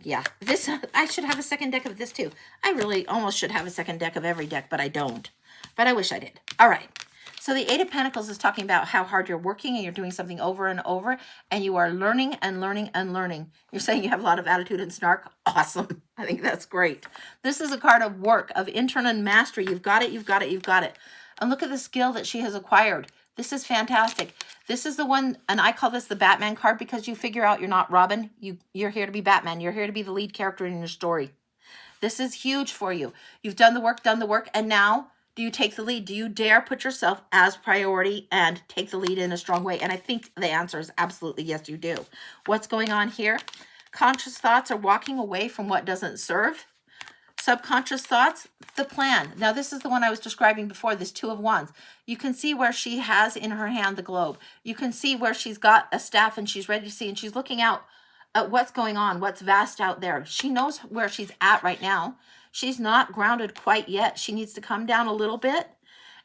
Yeah, this, I should have a second deck of this too. I really almost should have a second deck of every deck, but I don't. But I wish I did. All right. So the Eight of Pentacles is talking about how hard you're working and you're doing something over and over, and you are learning and learning and learning. You're saying you have a lot of attitude and snark. Awesome. I think that's great. This is a card of work, of internal mastery. You've got it, you've got it, you've got it. And look at the skill that she has acquired. This is fantastic. This is the one, and I call this the Batman card because you figure out you're not Robin. You're here to be Batman. You're here to be the lead character in your story. This is huge for you. You've done the work, and now do you take the lead? Do you dare put yourself as priority and take the lead in a strong way? And I think the answer is absolutely yes, you do. What's going on here? Conscious thoughts are walking away from what doesn't serve. Subconscious thoughts, the plan. Now, this is the one I was describing before, this Two of Wands. You can see where she has in her hand the globe. You can see where she's got a staff and she's ready to see, and she's looking out at what's going on, what's vast out there. She knows where she's at right now. She's not grounded quite yet. She needs to come down a little bit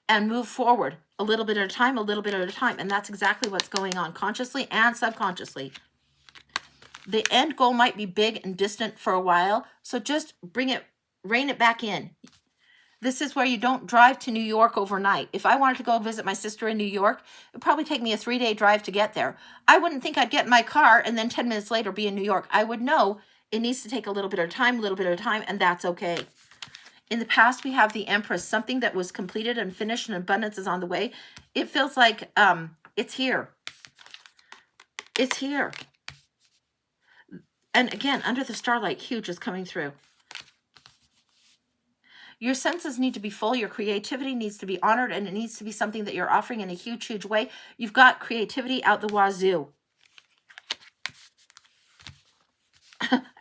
and move forward a little bit at a time, a little bit at a time. And that's exactly what's going on, consciously and subconsciously. The end goal might be big and distant for a while, so just rein it back in. This is where you don't drive to New York overnight. If I wanted to go visit my sister in New York, it'd probably take me a 3-day drive to get there. I wouldn't think I'd get in my car and then 10 minutes later be in New York. I would know it needs to take a little bit of time, and that's okay. In the past, we have the Empress, something that was completed and finished and abundance is on the way. It feels like it's here. It's here. And again, under the starlight, huge is coming through. Your senses need to be full. Your creativity needs to be honored, and it needs to be something that you're offering in a huge, huge way. You've got creativity out the wazoo.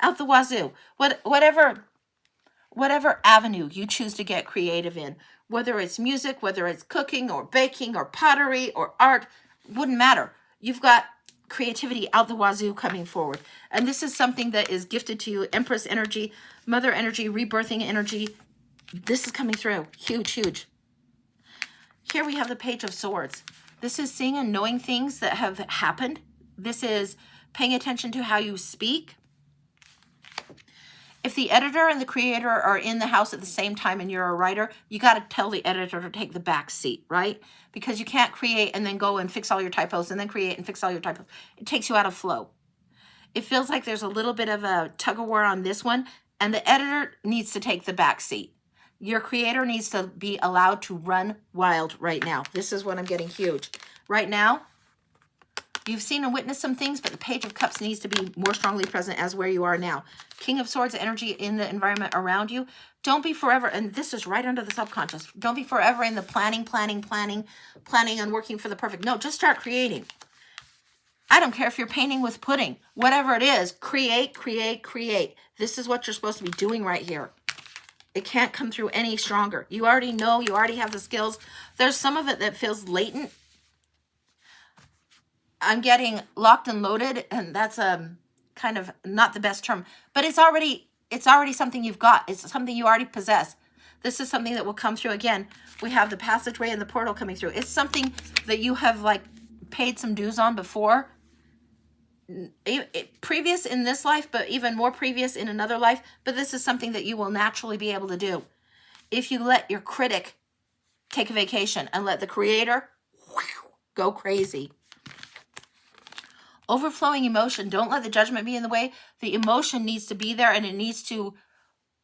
Out the wazoo. Whatever avenue you choose to get creative in, whether it's music, whether it's cooking or baking or pottery or art, wouldn't matter. You've got creativity out the wazoo coming forward. And this is something that is gifted to you. Empress energy, mother energy, rebirthing energy. This is coming through. Huge, huge. Here we have the Page of Swords. This is seeing and knowing things that have happened. This is paying attention to how you speak. If the editor and the creator are in the house at the same time and you're a writer, you got to tell the editor to take the back seat, right? Because you can't create and then go and fix all your typos and then create and fix all your typos. It takes you out of flow. It feels like there's a little bit of a tug of war on this one, and the editor needs to take the back seat. Your creator needs to be allowed to run wild right now. This is what I'm getting huge. Right now, you've seen and witnessed some things, but the Page of Cups needs to be more strongly present as where you are now. King of Swords energy in the environment around you. Don't be forever, and this is right under the subconscious. Don't be forever in the planning and working for the perfect. No, just start creating. I don't care if you're painting with pudding. Whatever it is, create. This is what you're supposed to be doing right here. It can't come through any stronger. You already know, you already have the skills. There's some of it that feels latent. I'm getting locked and loaded, and that's kind of not the best term, but it's already something you've got. It's something you already possess. This is something that will come through. Again, we have the passageway and the portal coming through. It's something that you have like paid some dues on before, previous in this life, but even more previous in another life. But this is something that you will naturally be able to do if you let your critic take a vacation and let the creator go crazy. Overflowing emotion. Don't let the judgment be in the way. The emotion needs to be there, and it needs to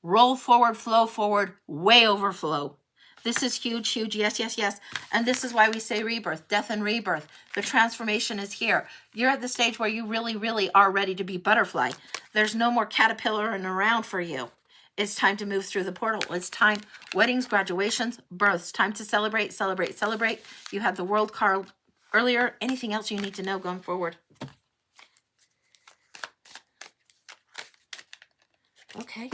roll forward, flow forward, way overflow. This is huge, huge. Yes, yes, yes. And this is why we say rebirth, death and rebirth. The transformation is here. You're at the stage where you really, really are ready to be butterfly. There's no more caterpillaring around for you. It's time to move through the portal. It's time. Weddings, graduations, births. Time to celebrate, celebrate, celebrate. You had the World card earlier. Anything else you need to know going forward? Okay.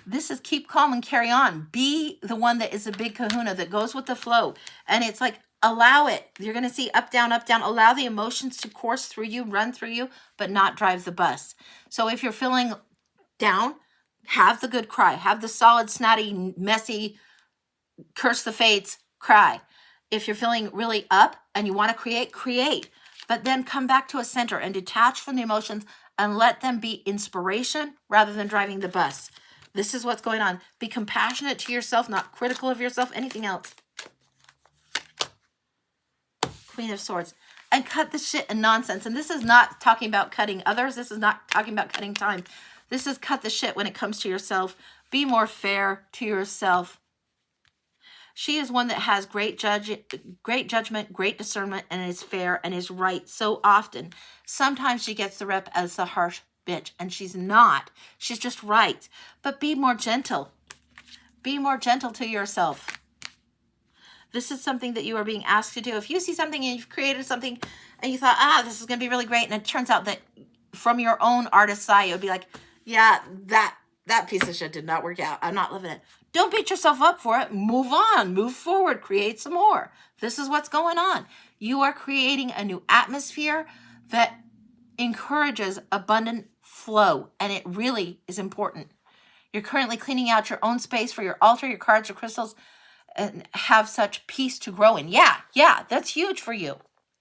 This is keep calm and carry on. Be the one that is a big kahuna that goes with the flow. And it's like, allow it. You're going to see up, down, up, down. Allow the emotions to course through you, run through you, but not drive the bus. So if you're feeling down, have the good cry. Have the solid, snotty, messy, curse the fates cry. If you're feeling really up and you want to create, create. but then come back to a center and detach from the emotions and let them be inspiration rather than driving the bus. This is what's going on. Be compassionate to yourself, not critical of yourself, anything else. Queen of Swords. And cut the shit and nonsense. And this is not talking about cutting others. This is not talking about cutting time. This is cut the shit when it comes to yourself. Be more fair to yourself. She is one that has great judgment, great discernment, and is fair and is right so often. Sometimes she gets the rep as the harsh bitch, and she's not. She's just right. But be more gentle. Be more gentle to yourself. This is something that you are being asked to do. If you see something and you've created something and you thought, this is going to be really great, and it turns out that from your own artist's eye, it would be like, yeah, that piece of shit did not work out. I'm not living it. Don't beat yourself up for it. Move on. Move forward. Create some more. This is what's going on. You are creating a new atmosphere that encourages abundant flow, and it really is important. You're currently cleaning out your own space for your altar, your cards, your crystals, and have such peace to grow in. Yeah, that's huge for you.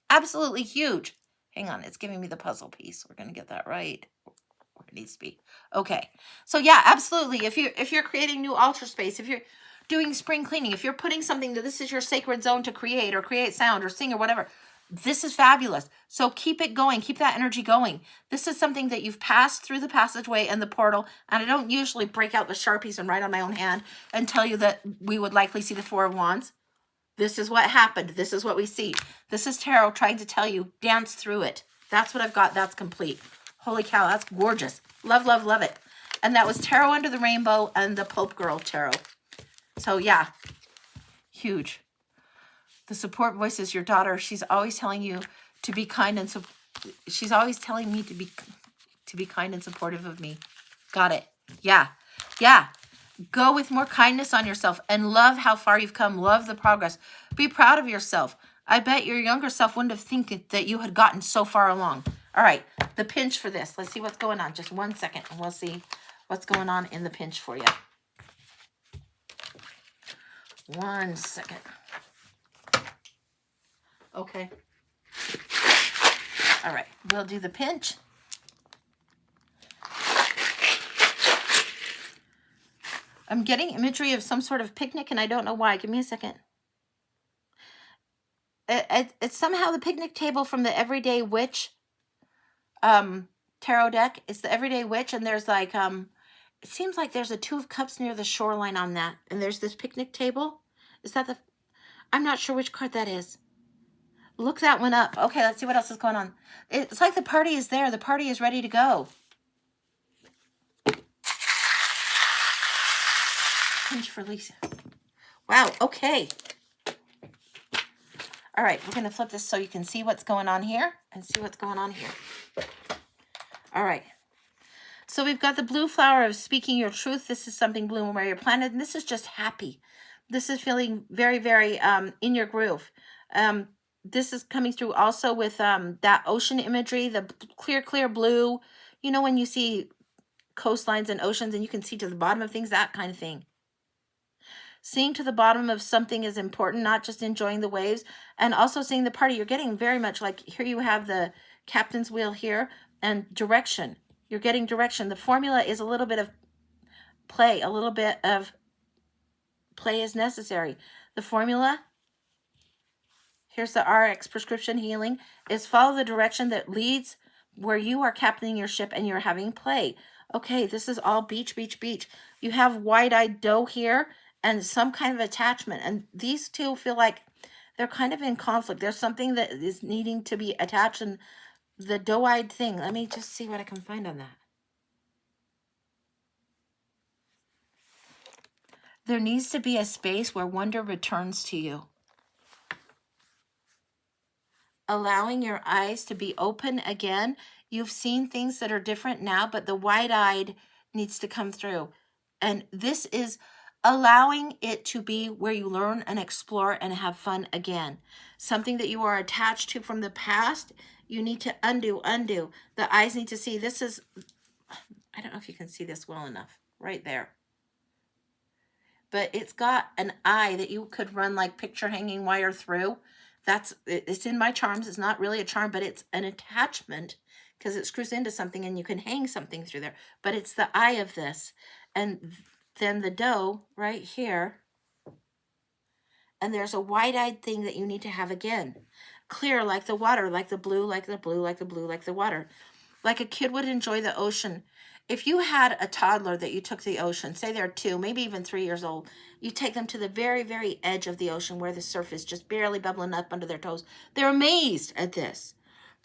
Absolutely huge. Hang on, it's giving me the puzzle piece. We're going to get that right where it needs to be. Okay. So yeah, absolutely. If you're creating new altar space, if you're doing spring cleaning, if you're putting something that this is your sacred zone to create or create sound or sing or whatever, this is fabulous. So keep it going. Keep that energy going. This is something that you've passed through the passageway and the portal. And I don't usually break out the Sharpies and write on my own hand and tell you that we would likely see the Four of Wands. This is what happened. This is what we see. This is tarot trying to tell you, dance through it. That's what I've got. That's complete. Holy cow, that's gorgeous. Love, love, love it. And that was Tarot Under the Rainbow and the Pope Girl Tarot. So yeah, huge. The support voice is your daughter. She's always telling you to be kind and she's always telling me to be kind and supportive of me. Got it. Yeah. Go with more kindness on yourself and love how far you've come. Love the progress. Be proud of yourself. I bet your younger self wouldn't have think that you had gotten so far along. All right, the pinch for this. Let's see what's going on. Just 1 second, and we'll see what's going on in the pinch for you. 1 second. Okay. All right, we'll do the pinch. I'm getting imagery of some sort of picnic, and I don't know why. Give me a second. It's somehow the picnic table from the Everyday Witch tarot deck. It's the Everyday Witch, and there's like, it seems like there's a Two of Cups near the shoreline on that, and there's this picnic table. Is that I'm not sure which card that is. Look that one up. Okay, let's see what else is going on. It's like the party is there. The party is ready to go. Pinch for Lisa. Wow, okay. All right, we're going to flip this so you can see what's going on here and see what's going on here. All right. So we've got the blue flower of speaking your truth. This is something bloom where you're planted, and this is just happy. This is feeling very, very in your groove. This is coming through also with that ocean imagery, the clear blue. You know when you see coastlines and oceans and you can see to the bottom of things, that kind of thing. Seeing to the bottom of something is important, not just enjoying the waves, and also seeing the party. You're getting very much like, here you have the captain's wheel here, and direction. You're getting direction. The formula is a little bit of play. A little bit of play is necessary. The formula, here's the RX prescription healing, is follow the direction that leads where you are captaining your ship and you're having play. Okay, this is all beach. You have wide-eyed doe here and some kind of attachment. And these two feel like they're kind of in conflict. There's something that is needing to be attached, and the doe-eyed thing. Let me just see what I can find on that. There needs to be a space where wonder returns to you. Allowing your eyes to be open again. You've seen things that are different now, but the wide-eyed needs to come through. And this is allowing it to be where you learn and explore and have fun again. Something that you are attached to from the past, you need to undo. The eyes need to see. This is, I don't know if you can see this well enough, right there. But it's got an eye that you could run like picture hanging wire through. It's in my charms. It's not really a charm, but it's an attachment because it screws into something and you can hang something through there. But it's the eye of this. And then the doe right here. And there's a wide-eyed thing that you need to have again. Clear like the water, like the blue, like the blue, like the blue, like the water. Like a kid would enjoy the ocean. If you had a toddler that you took to the ocean, say they're 2, maybe even 3 years old, you take them to the very, very edge of the ocean where the surf is just barely bubbling up under their toes. They're amazed at this.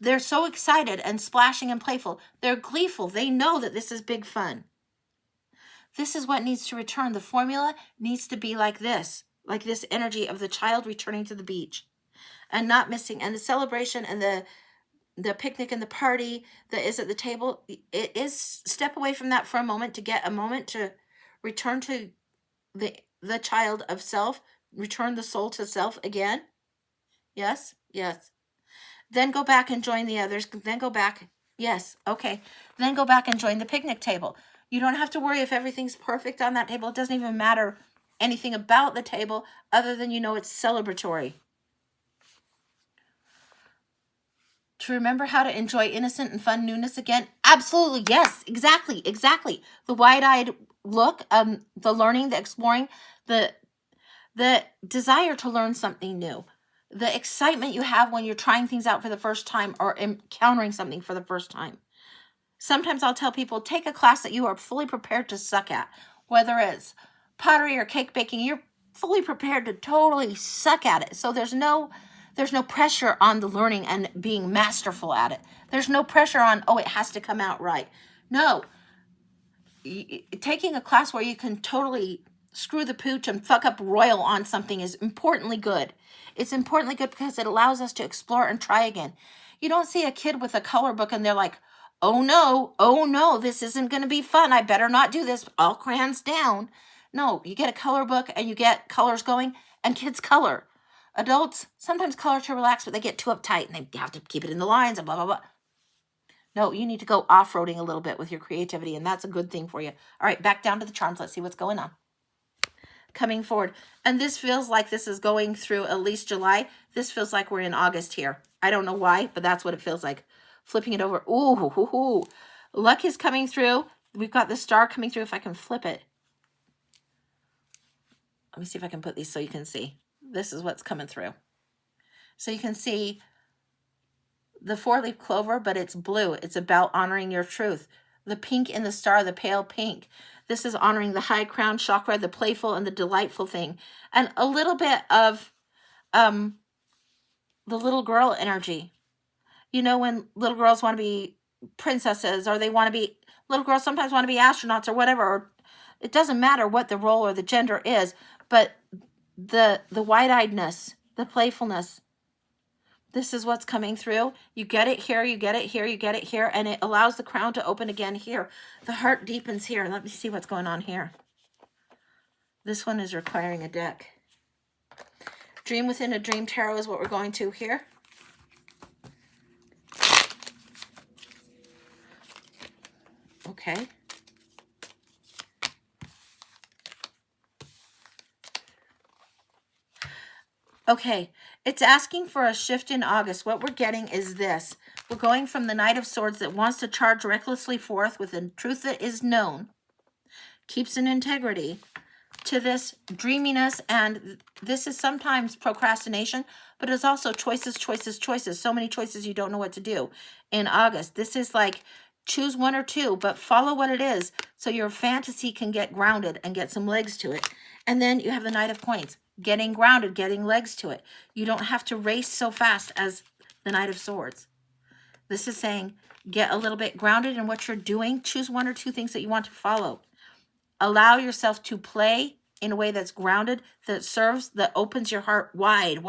They're so excited and splashing and playful. They're gleeful. They know that this is big fun. This is what needs to return. The formula needs to be like this energy of the child returning to the beach and not missing. And the celebration and the picnic and the party that is at the table, it is step away from that for a moment to get a moment to return to the child of self, return the soul to self again. Yes, yes. Then go back and join the others. Then go back. Yes, okay. Then go back and join the picnic table. You don't have to worry if everything's perfect on that table. It doesn't even matter anything about the table other than you know it's celebratory. To remember how to enjoy innocent and fun newness again? Absolutely, yes, exactly. The wide-eyed look, the learning, the exploring, the desire to learn something new, the excitement you have when you're trying things out for the first time or encountering something for the first time. Sometimes I'll tell people, take a class that you are fully prepared to suck at, whether it's pottery or cake baking. You're fully prepared to totally suck at it. So there's no pressure on the learning and being masterful at it. There's no pressure on, oh, it has to come out right. No. Taking a class where you can totally screw the pooch and fuck up royal on something is importantly good. It's importantly good because it allows us to explore and try again. You don't see a kid with a color book and they're like, oh no, this isn't going to be fun. I better not do this. All crayons down. No, you get a color book and you get colors going and kids color. Adults sometimes color to relax, but they get too uptight and they have to keep it in the lines and blah, blah, blah. No, you need to go off-roading a little bit with your creativity, and that's a good thing for you. All right, back down to the charms. Let's see what's going on. Coming forward. And this feels like this is going through at least July. This feels like we're in August here. I don't know why, but that's what it feels like. Flipping it over. Ooh. Luck is coming through. We've got the star coming through. If I can flip it. Let me see if I can put these so you can see. This is what's coming through. So you can see the 4-leaf clover, but it's blue. It's about honoring your truth. The pink in the star, the pale pink. This is honoring the high crown chakra, the playful and the delightful thing. And a little bit of the little girl energy. You know, when little girls want to be princesses or little girls sometimes want to be astronauts or whatever. Or it doesn't matter what the role or the gender is, but the wide-eyedness, the playfulness, this is what's coming through. You get it here, you get it here, you get it here, and it allows the crown to open again here. The heart deepens here. Let me see what's going on here. This one is requiring a deck. Dream Within a Dream Tarot is what we're going to here. Okay. Okay, it's asking for a shift in August. What we're getting is this. We're going from the Knight of Swords that wants to charge recklessly forth with a truth that is known, keeps in integrity, to this dreaminess, and this is sometimes procrastination, but it's also choices. So many choices you don't know what to do in August. This is like choose one or two, but follow what it is so your fantasy can get grounded and get some legs to it. And then you have the Knight of Coins. Getting grounded, getting legs to it. You don't have to race so fast as the Knight of Swords. This is saying get a little bit grounded in what you're doing. Choose one or two things that you want to follow. Allow yourself to play in a way that's grounded, that serves, that opens your heart wide.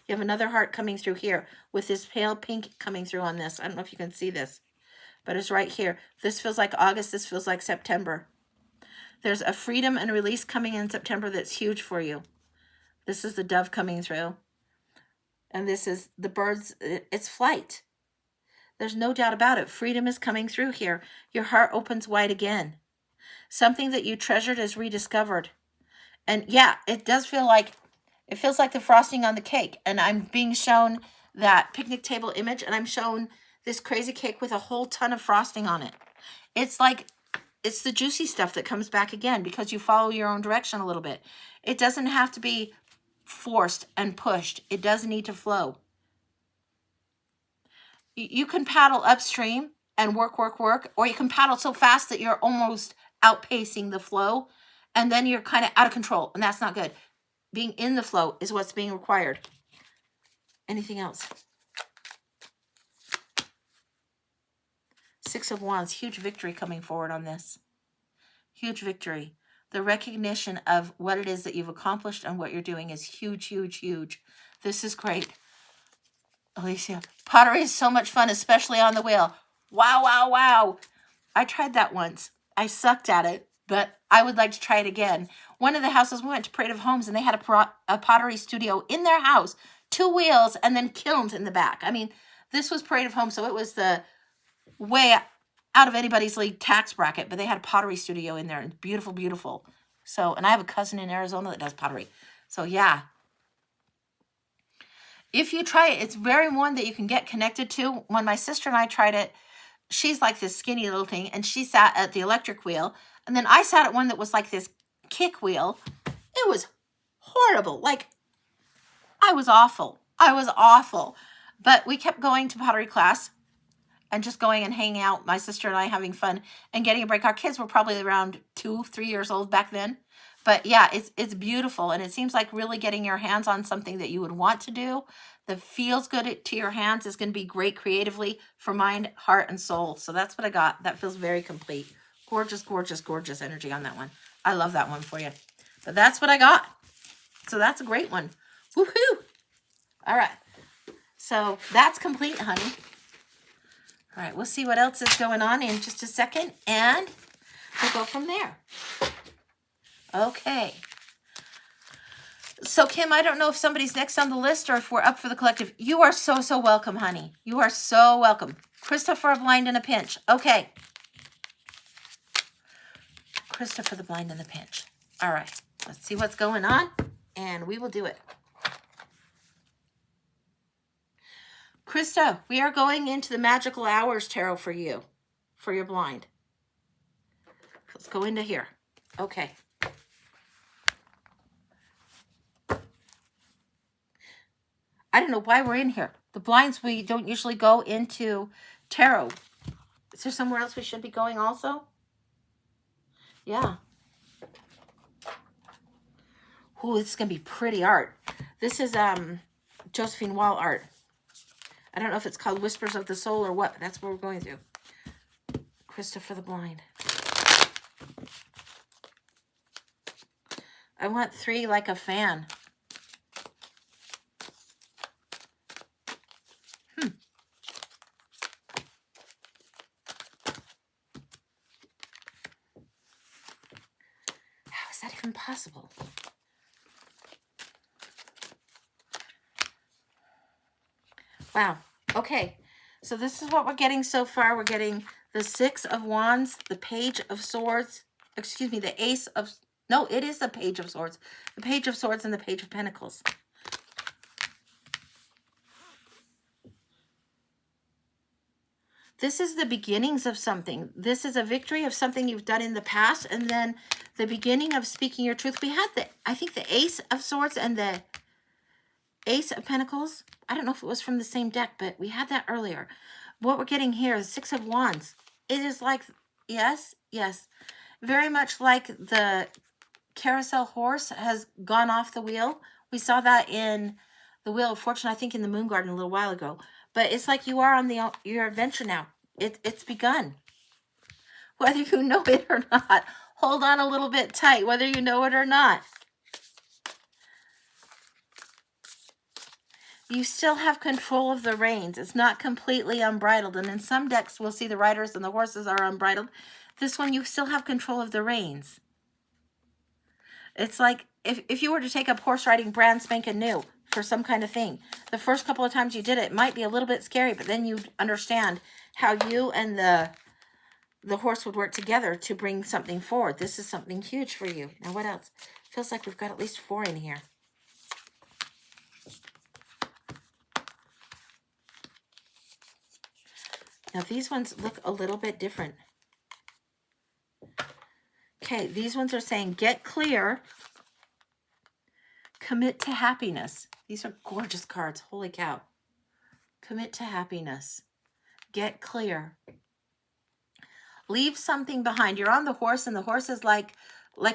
You have another heart coming through here with this pale pink coming through on this. I don't know if you can see this, but it's right here. This feels like August. This feels like September. There's a freedom and release coming in September that's huge for you. This is the dove coming through. And this is the birds. It's flight. There's no doubt about it. Freedom is coming through here. Your heart opens wide again. Something that you treasured is rediscovered. And yeah, it does feel like It feels like the frosting on the cake. And I'm being shown that picnic table image, and I'm shown this crazy cake with a whole ton of frosting on it. It's like, it's the juicy stuff that comes back again because you follow your own direction a little bit. It doesn't have to be forced and pushed. It does need to flow. You can paddle upstream and work, or you can paddle so fast that you're almost outpacing the flow, and then you're kind of out of control, and that's not good. Being in the flow is what's being required. Anything else? Six of Wands, huge victory coming forward on this. Huge victory. The recognition of what it is that you've accomplished and what you're doing is huge, huge, huge. This is great. Alicia, pottery is so much fun, especially on the wheel. Wow, wow, wow. I tried that once. I sucked at it, but I would like to try it again. One of the houses, we went to Parade of Homes, and they had a pottery studio in their house, 2 wheels, and then kilns in the back. I mean, this was Parade of Homes, so it was the way out of anybody's league tax bracket, but they had a pottery studio in there, and beautiful, beautiful. So, and I have a cousin in Arizona that does pottery. So, yeah. If you try it, it's very one that you can get connected to. When my sister and I tried it, she's like this skinny little thing, and she sat at the electric wheel, and then I sat at one that was like this kick wheel. It was horrible. Like, I was awful. I was awful. But we kept going to pottery class and just going and hanging out, my sister and I having fun and getting a break. Our kids were probably around 2-3 years old back then. But yeah, it's beautiful. And it seems like really getting your hands on something that you would want to do that feels good to your hands is going to be great creatively for mind, heart, and soul. So that's what I got. That feels very complete. Gorgeous, gorgeous, gorgeous energy on that one. I love that one for you. But that's what I got. So that's a great one. Woohoo! All right. So that's complete, honey. All right, we'll see what else is going on in just a second, and we'll go from there. Okay. So, Kim, I don't know if somebody's next on the list or if we're up for the collective. You are so, so welcome, honey. You are so welcome. Christopher, a blind in a pinch. Okay. Christopher, the blind in the pinch. All right. Let's see what's going on, and we will do it. Krista, we are going into the magical hours tarot for you, for your blind. Let's go into here. Okay. I don't know why we're in here. The blinds, we don't usually go into tarot. Is there somewhere else we should be going also? Yeah. Ooh, this is going to be pretty art. This is Josephine Wall art. I don't know if it's called Whispers of the Soul or what, but that's what we're going through. Christopher the Blind. I want 3 like a fan. How is that even possible? Wow. Okay. So this is what we're getting so far. We're getting the 6 of Wands, the Page of Swords, excuse me, the Ace of, no, it is the Page of Swords, the Page of Swords and the Page of Pentacles. This is the beginnings of something. This is a victory of something you've done in the past, and then the beginning of speaking your truth. We had I think the Ace of Swords and the Ace of Pentacles. I don't know if it was from the same deck, but we had that earlier. What we're getting here is 6 of Wands. It is like, yes, very much like the carousel horse has gone off the wheel. We saw that in the Wheel of Fortune, I think in the Moon Garden a little while ago. But it's like you are on your adventure now. It's begun. Whether you know it or not. Hold on a little bit tight, whether you know it or not. You still have control of the reins. It's not completely unbridled. And in some decks, we'll see the riders and the horses are unbridled. This one, you still have control of the reins. It's like if you were to take up horse riding brand spanking new for some kind of thing, the first couple of times you did it, it might be a little bit scary, but then you understand how you and the horse would work together to bring something forward. This is something huge for you. Now, what else? Feels like we've got at least 4 in here. Now these ones look a little bit different. Okay, these ones are saying get clear, commit to happiness. These are gorgeous cards. Holy cow. Commit to happiness. Get clear. Leave something behind. You're on the horse, and the horse is like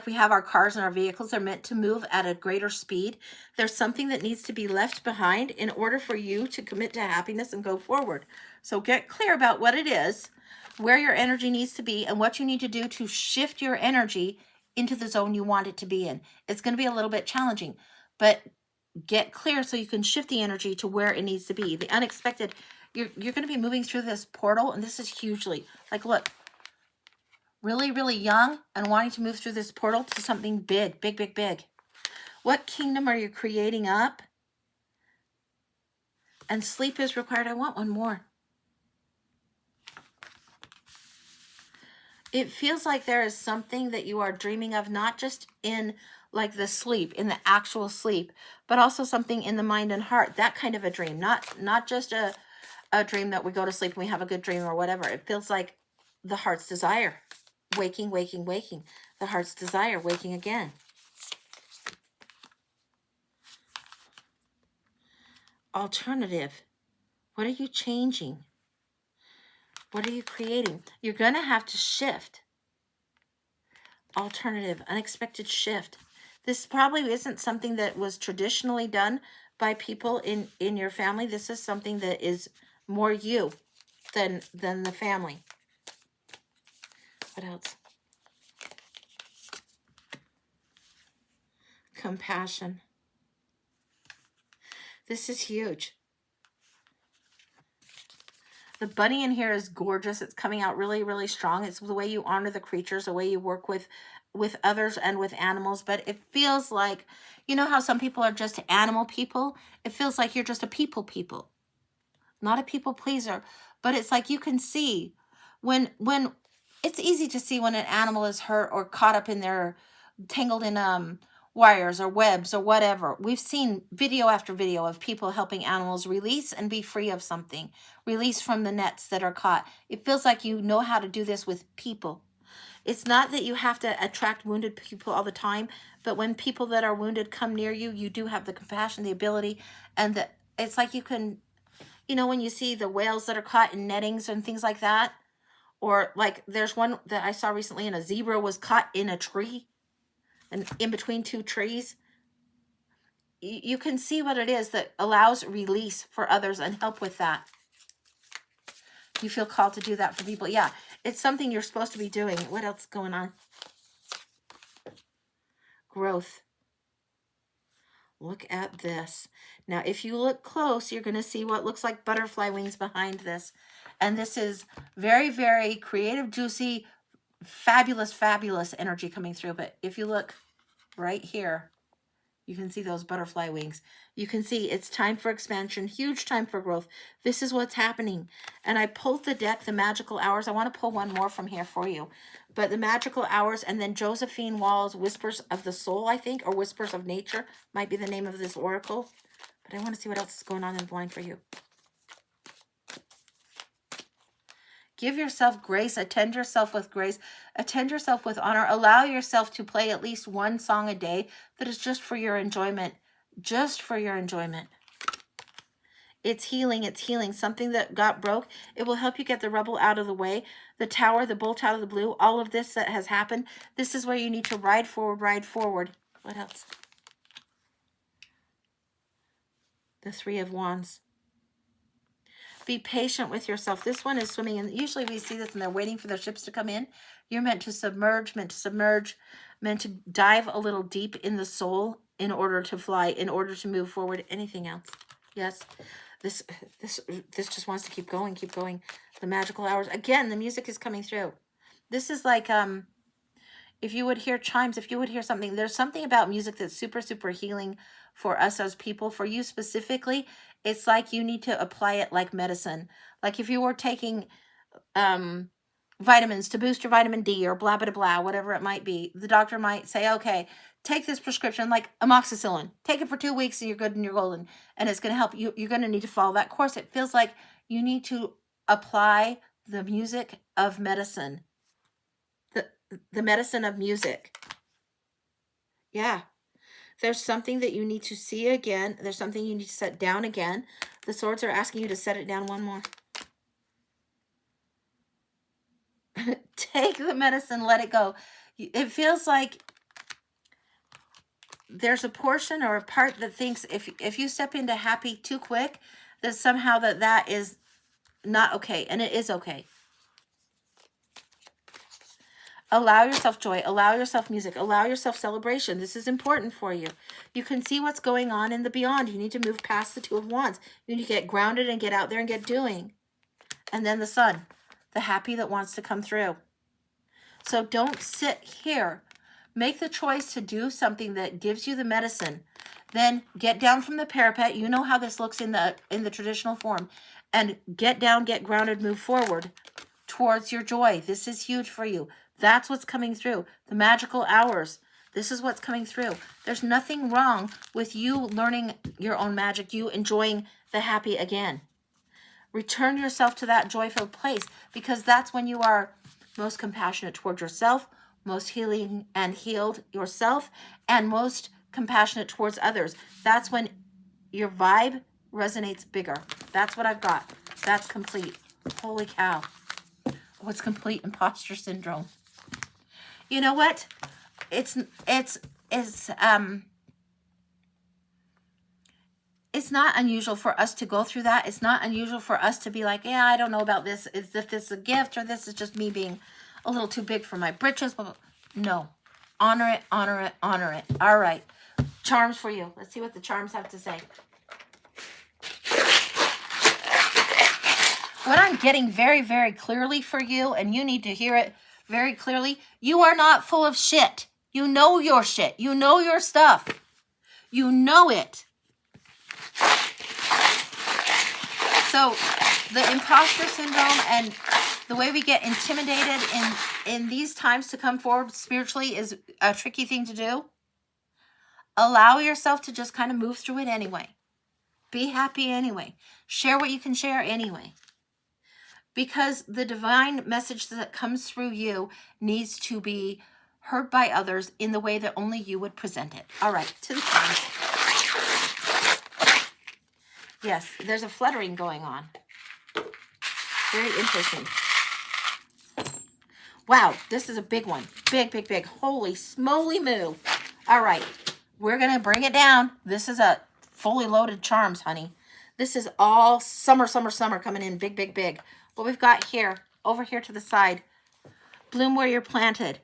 we have our cars and our vehicles are meant to move at a greater speed. There's something that needs to be left behind in order for you to commit to happiness and go forward. So get clear about what it is, where your energy needs to be, and what you need to do to shift your energy into the zone you want it to be in. It's going to be a little bit challenging, but get clear so you can shift the energy to where it needs to be. The unexpected, you're going to be moving through this portal, and this is hugely, like, look, really, really young and wanting to move through this portal to something big, big, big, big. What kingdom are you creating up? And sleep is required. I want one more. It feels like there is something that you are dreaming of, not just in like the sleep, in the actual sleep, but also something in the mind and heart, that kind of a dream, not just a dream that we go to sleep and we have a good dream or whatever. It feels like the heart's desire. Waking, waking, waking. The heart's desire, waking again. Alternative. What are you changing? What are you creating? You're going to have to shift. Alternative, unexpected shift. This probably isn't something that was traditionally done by people in your family. This is something that is more you than the family. What else? Compassion. This is huge. The bunny in here is gorgeous. It's coming out really, really strong. It's the way you honor the creatures, the way you work with others and with animals. But it feels like, you know how some people are just animal people? It feels like you're just a people, not a people pleaser. But it's like you can see when it's easy to see when an animal is hurt or caught up in their, tangled in wires or webs or whatever. We've seen video after video of people helping animals release and be free of something, release from the nets that are caught. It feels like you know how to do this with people. It's not that you have to attract wounded people all the time, but when people that are wounded come near you, you do have the compassion, the ability, and it's like you can, you know, when you see the whales that are caught in nettings and things like that, or like there's one that I saw recently, and a zebra was caught in a tree and in between two trees. You can see what it is that allows release for others and help with that. You feel called to do that for people. Yeah, it's something you're supposed to be doing. What else is going on? Growth. Look at this. Now, if you look close, you're going to see what looks like butterfly wings behind this. And this is very, very creative, juicy, fabulous, fabulous energy coming through. But if you look right here, you can see those butterfly wings. You can see it's time for expansion, huge time for growth. This is what's happening. And I pulled the deck, the Magical Hours. I want to pull one more from here for you. But the Magical Hours, and then Josephine Wall's Whispers of the Soul, I think, or Whispers of Nature might be the name of this oracle. But I want to see what else is going on in the blind for you. Give yourself grace. Attend yourself with grace. Attend yourself with honor. Allow yourself to play at least one song a day that is just for your enjoyment. Just for your enjoyment. It's healing. It's healing. Something that got broke. It will help you get the rubble out of the way. The tower, the bolt out of the blue, all of this that has happened. This is where you need to ride forward, ride forward. What else? The Three of Wands. Be patient with yourself. This one is swimming, and usually we see this and they're waiting for their ships to come in. You're meant to submerge, meant to dive a little deep in the soul in order to fly, in order to move forward. Anything else? Yes. This just wants to keep going, keep going. The Magical Hours. Again, the music is coming through. This is like, if you would hear chimes, if you would hear something, there's something about music that's super, super healing for us as people. For you specifically, it's like you need to apply it like medicine. Like if you were taking vitamins to boost your vitamin D or blah, blah, blah, whatever it might be, the doctor might say, okay, take this prescription like amoxicillin. Take it for 2 weeks and you're good and you're golden. And it's going to help you. You're going to need to follow that course. It feels like you need to apply the music of medicine. The medicine of music. Yeah. There's something that you need to see again. There's something you need to set down again. The swords are asking you to set it down one more. Take the medicine, let it go. It feels like there's a portion or a part that thinks if you step into happy too quick, that somehow that is not okay, and it is okay. Allow yourself joy, allow yourself music, allow yourself celebration. This is important for you. You can see what's going on in the beyond. You need to move past the Two of Wands. You need to get grounded and get out there and get doing. And then the Sun, the happy that wants to come through. So don't sit here. Make the choice to do something that gives you the medicine. Then get down from the parapet. You know how this looks in the traditional form. And get down, get grounded, move forward towards your joy. This is huge for you. That's what's coming through. The magical hours. This is what's coming through. There's nothing wrong with you learning your own magic, you enjoying the happy again. Return yourself to that joy-filled place, because that's when you are most compassionate toward yourself, most healing and healed yourself, and most compassionate towards others. That's when your vibe resonates bigger. That's what I've got. That's complete. Holy cow. What's complete imposter syndrome? You know what? It's not unusual for us to go through that. It's not unusual for us to be like, yeah, I don't know about this. Is if this is a gift, or this is just me being a little too big for my britches. No. Honor it, honor it, honor it. All right. Charms for you. Let's see what the charms have to say. What I'm getting very, very clearly for you, and you need to hear it very clearly, you are not full of shit. You know your shit. You know your stuff. You know it. So the imposter syndrome and the way we get intimidated in these times to come forward spiritually is a tricky thing to do. Allow yourself to just kind of move through it anyway. Be happy anyway. Share what you can share anyway. Because the divine message that comes through you needs to be heard by others in the way that only you would present it. All right, to the charms. Yes, there's a fluttering going on. Very interesting. Wow, this is a big one. Big, big, big. Holy smoly moo. All right, we're going to bring it down. This is a fully loaded charms, honey. This is all summer, summer, summer coming in big, big, big. What we've got here, over here to the side, bloom where you're planted.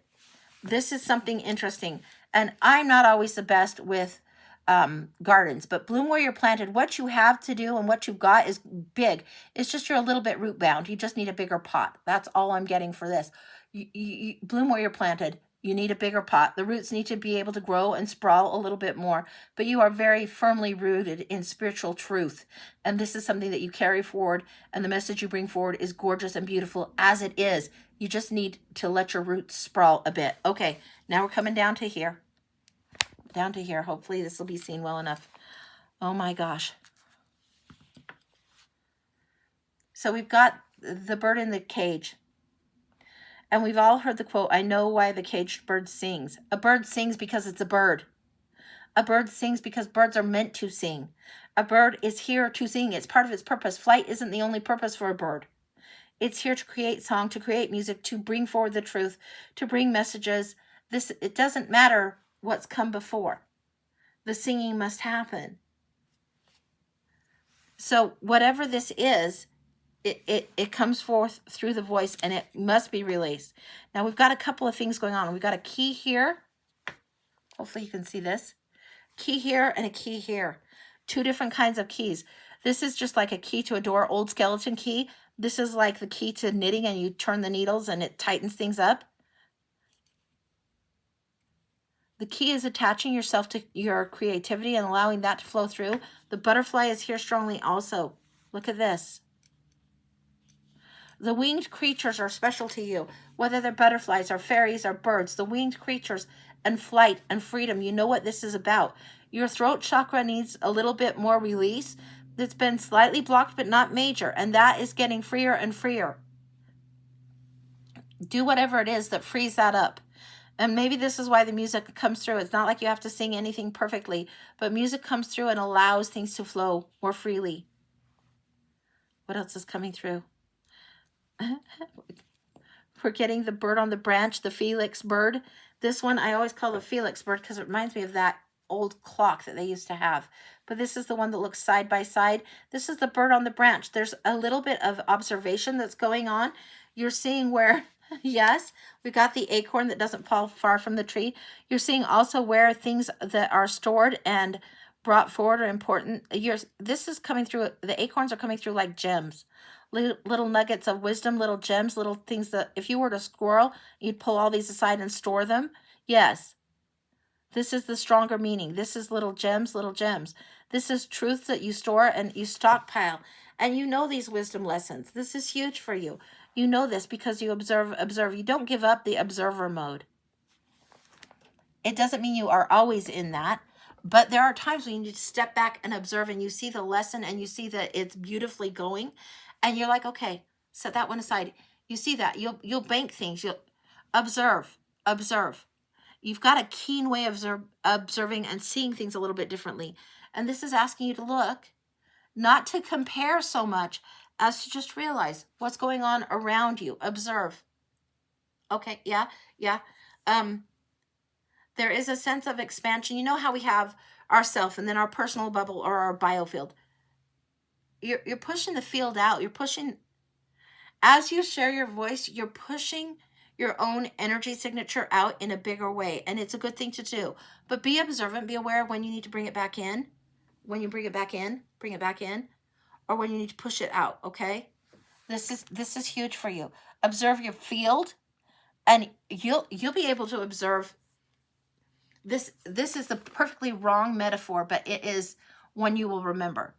This is something interesting. And I'm not always the best with gardens, but bloom where you're planted. What you have to do and what you've got is big. It's just you're a little bit root bound. You just need a bigger pot. That's all I'm getting for this. You bloom where you're planted. You need a bigger pot. The roots need to be able to grow and sprawl a little bit more, but you are very firmly rooted in spiritual truth. And this is something that you carry forward, and the message you bring forward is gorgeous and beautiful as it is. You just need to let your roots sprawl a bit. Okay, now we're coming down to here. Down to here. Hopefully this will be seen well enough. Oh my gosh. So we've got the bird in the cage. And we've all heard the quote, I know why the caged bird sings. A bird sings because it's a bird. A bird sings because birds are meant to sing. A bird is here to sing. It's part of its purpose. Flight isn't the only purpose for a bird. It's here to create song, to create music, to bring forward the truth, to bring messages. It doesn't matter what's come before. The singing must happen. So whatever this is, it comes forth through the voice, and it must be released. Now we've got a couple of things going on. We've got a key here. Hopefully you can see this. Key here and a key here. Two different kinds of keys. This is just like a key to a door, old skeleton key. This is like the key to knitting, and you turn the needles and it tightens things up. The key is attaching yourself to your creativity and allowing that to flow through. The butterfly is here strongly also. Look at this. The winged creatures are special to you, whether they're butterflies or fairies or birds. The winged creatures and flight and freedom, you know what this is about. Your throat chakra needs a little bit more release. It's been slightly blocked, but not major, and that is getting freer and freer. Do whatever it is that frees that up. And maybe this is why the music comes through. It's not like you have to sing anything perfectly, but music comes through and allows things to flow more freely. What else is coming through? We're getting the bird on the branch, the Felix bird. This one I always call the Felix bird because it reminds me of that old clock that they used to have. But this is the one that looks side by side. This is the bird on the branch. There's a little bit of observation that's going on. You're seeing where, yes, we got the acorn that doesn't fall far from the tree. You're seeing also where things that are stored and brought forward are important. This is coming through, the acorns are coming through like gems. Little nuggets of wisdom, little gems, little things that if you were to squirrel, you'd pull all these aside and store them. Yes, this is the stronger meaning. This is little gems, little gems. This is truths that you store and you stockpile. And you know these wisdom lessons. This is huge for you. You know this because you observe. You don't give up the observer mode. It doesn't mean you are always in that. But there are times when you need to step back and observe and you see the lesson and you see that it's beautifully going. And you're like, okay, set that one aside. You see that. You'll bank things. You'll observe. You've got a keen way of observing and seeing things a little bit differently. And this is asking you to look, not to compare so much as to just realize what's going on around you. Observe. Okay, yeah. There is a sense of expansion. You know how we have ourself and then our personal bubble or our biofield. You're pushing the field out. You're pushing, as you share your voice, you're pushing your own energy signature out in a bigger way. And it's a good thing to do. But be observant, be aware of when you need to bring it back in. When you bring it back in, or when you need to push it out, okay? This is huge for you. Observe your field, and you'll be able to observe. This is the perfectly wrong metaphor, but it is one you will remember.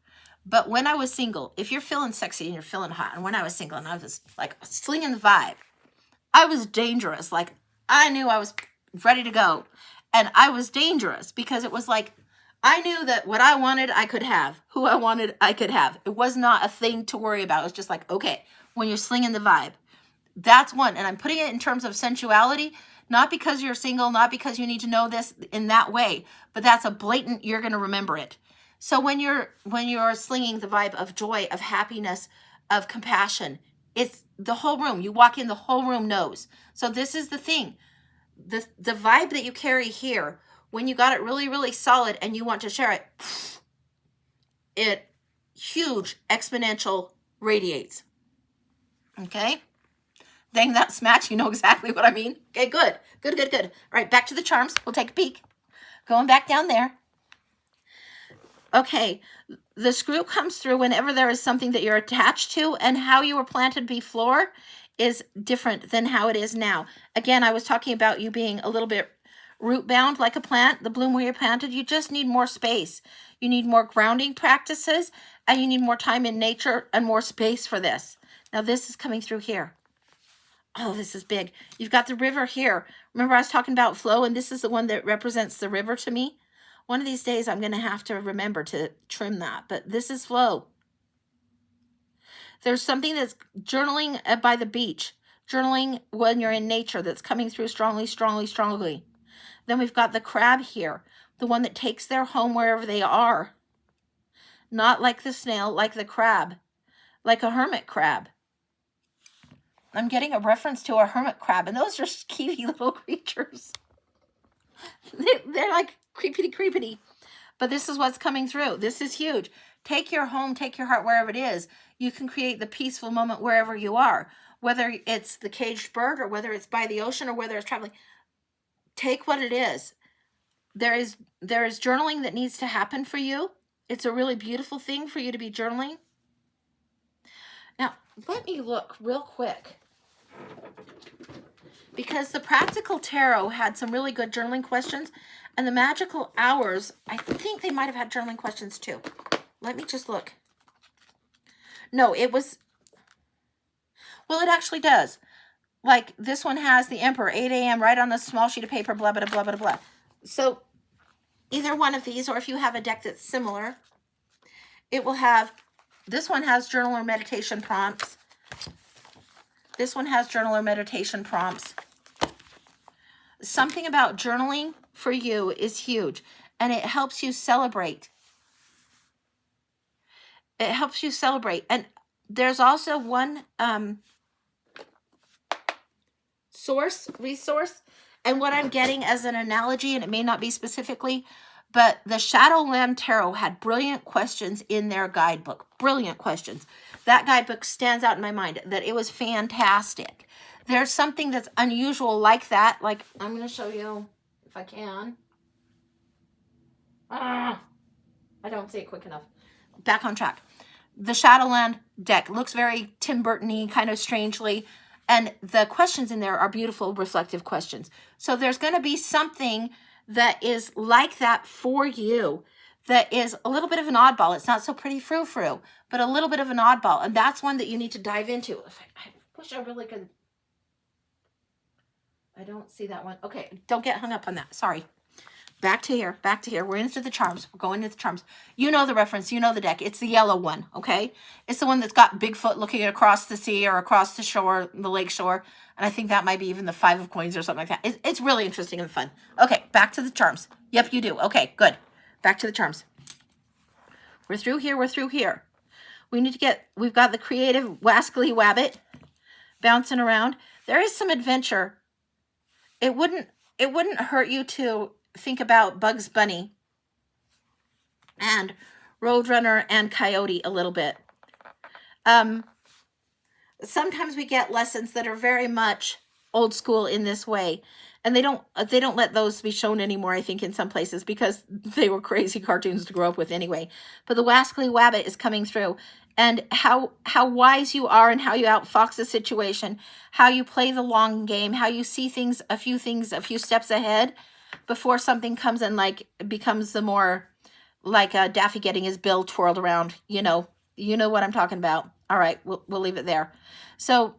But when I was single, if you're feeling sexy and you're feeling hot, and when I was single and I was like slinging the vibe, I was dangerous. Like I knew I was ready to go. And I was dangerous because it was like, I knew that what I wanted, I could have. Who I wanted, I could have. It was not a thing to worry about. It was just like, okay, when you're slinging the vibe, that's one. And I'm putting it in terms of sensuality, not because you're single, not because you need to know this in that way, but that's a blatant, you're going to remember it. So when you're slinging the vibe of joy, of happiness, of compassion, it's the whole room. You walk in, the whole room knows. So this is the thing. The vibe that you carry here, when you got it really, really solid and you want to share it, it huge exponential radiates. Okay? Dang, that smash, you know exactly what I mean. Okay, good. All right, back to the charms. We'll take a peek. Going back down there. Okay, the screw comes through whenever there is something that you're attached to, and how you were planted before is different than how it is now. Again, I was talking about you being a little bit root bound like a plant, the bloom where you're planted. You just need more space. You need more grounding practices, and you need more time in nature and more space for this. Now this is coming through here. Oh, this is big. You've got the river here. Remember I was talking about flow, and this is the one that represents the river to me. One of these days I'm going to have to remember to trim that, but this is flow. There's something that's journaling by the beach, journaling when you're in nature, that's coming through strongly. Then we've got the crab here, the one that takes their home wherever they are. Not like the snail, like the crab, like a hermit crab. I'm getting a reference to a hermit crab, and those are skeevy little creatures. They're like creepity. But this is what's coming through. This is huge. Take your home, take your heart wherever it is. You can create the peaceful moment wherever you are, whether it's the caged bird or whether it's by the ocean or whether it's traveling. Take what it is. There is journaling that needs to happen for you. It's a really beautiful thing for you to be journaling. Now, let me look real quick, because the Practical Tarot had some really good journaling questions, and the Magical Hours, I think they might have had journaling questions too. Let me just look. No, it was, well, it actually does. Like this one has the Emperor, 8 a.m. right on the small sheet of paper, blah, blah, blah, blah, blah. So either one of these, or if you have a deck that's similar, it will have, this one has journal or meditation prompts. This one has journal or meditation prompts. Something about journaling for you is huge, and it helps you celebrate. It helps you celebrate. And there's also one resource, and what I'm getting as an analogy, and it may not be specifically, but the Shadowland Tarot had brilliant questions in their guidebook. Brilliant questions. That guidebook stands out in my mind, that it was fantastic. There's something that's unusual like that. Like, I'm going to show you if I can. I don't say it quick enough. Back on track. The Shadowland deck looks very Tim Burton-y, kind of strangely. And the questions in there are beautiful, reflective questions. So there's going to be something that is like that for you, that is a little bit of an oddball. It's not so pretty frou-frou, but a little bit of an oddball. And that's one that you need to dive into. I wish I really could. I don't see that one. Okay, don't get hung up on that. Sorry. Back to here. Back to here. We're into the charms. We're going into the charms. You know the reference. You know the deck. It's the yellow one, okay? It's the one that's got Bigfoot looking across the sea or across the shore, the lake shore. And I think that might be even the 5 of coins or something like that. It's really interesting and fun. Okay, back to the charms. Yep, you do. Okay, good. Back to the charms. We're through here. We're through here. We need to get, we've got the creative Wascally Wabbit bouncing around. There is some adventure. It wouldn't hurt you to think about Bugs Bunny and Roadrunner and Coyote a little bit. Sometimes we get lessons that are very much old school in this way, and they don't let those be shown anymore, I think, in some places, because they were crazy cartoons to grow up with anyway. But the Wascally Wabbit is coming through, and how wise you are, and how you outfox a situation, how you play the long game, how you see things a few steps ahead before something comes and like becomes the more like Daffy getting his bill twirled around. You know what I'm talking about. All right, we'll leave it there. So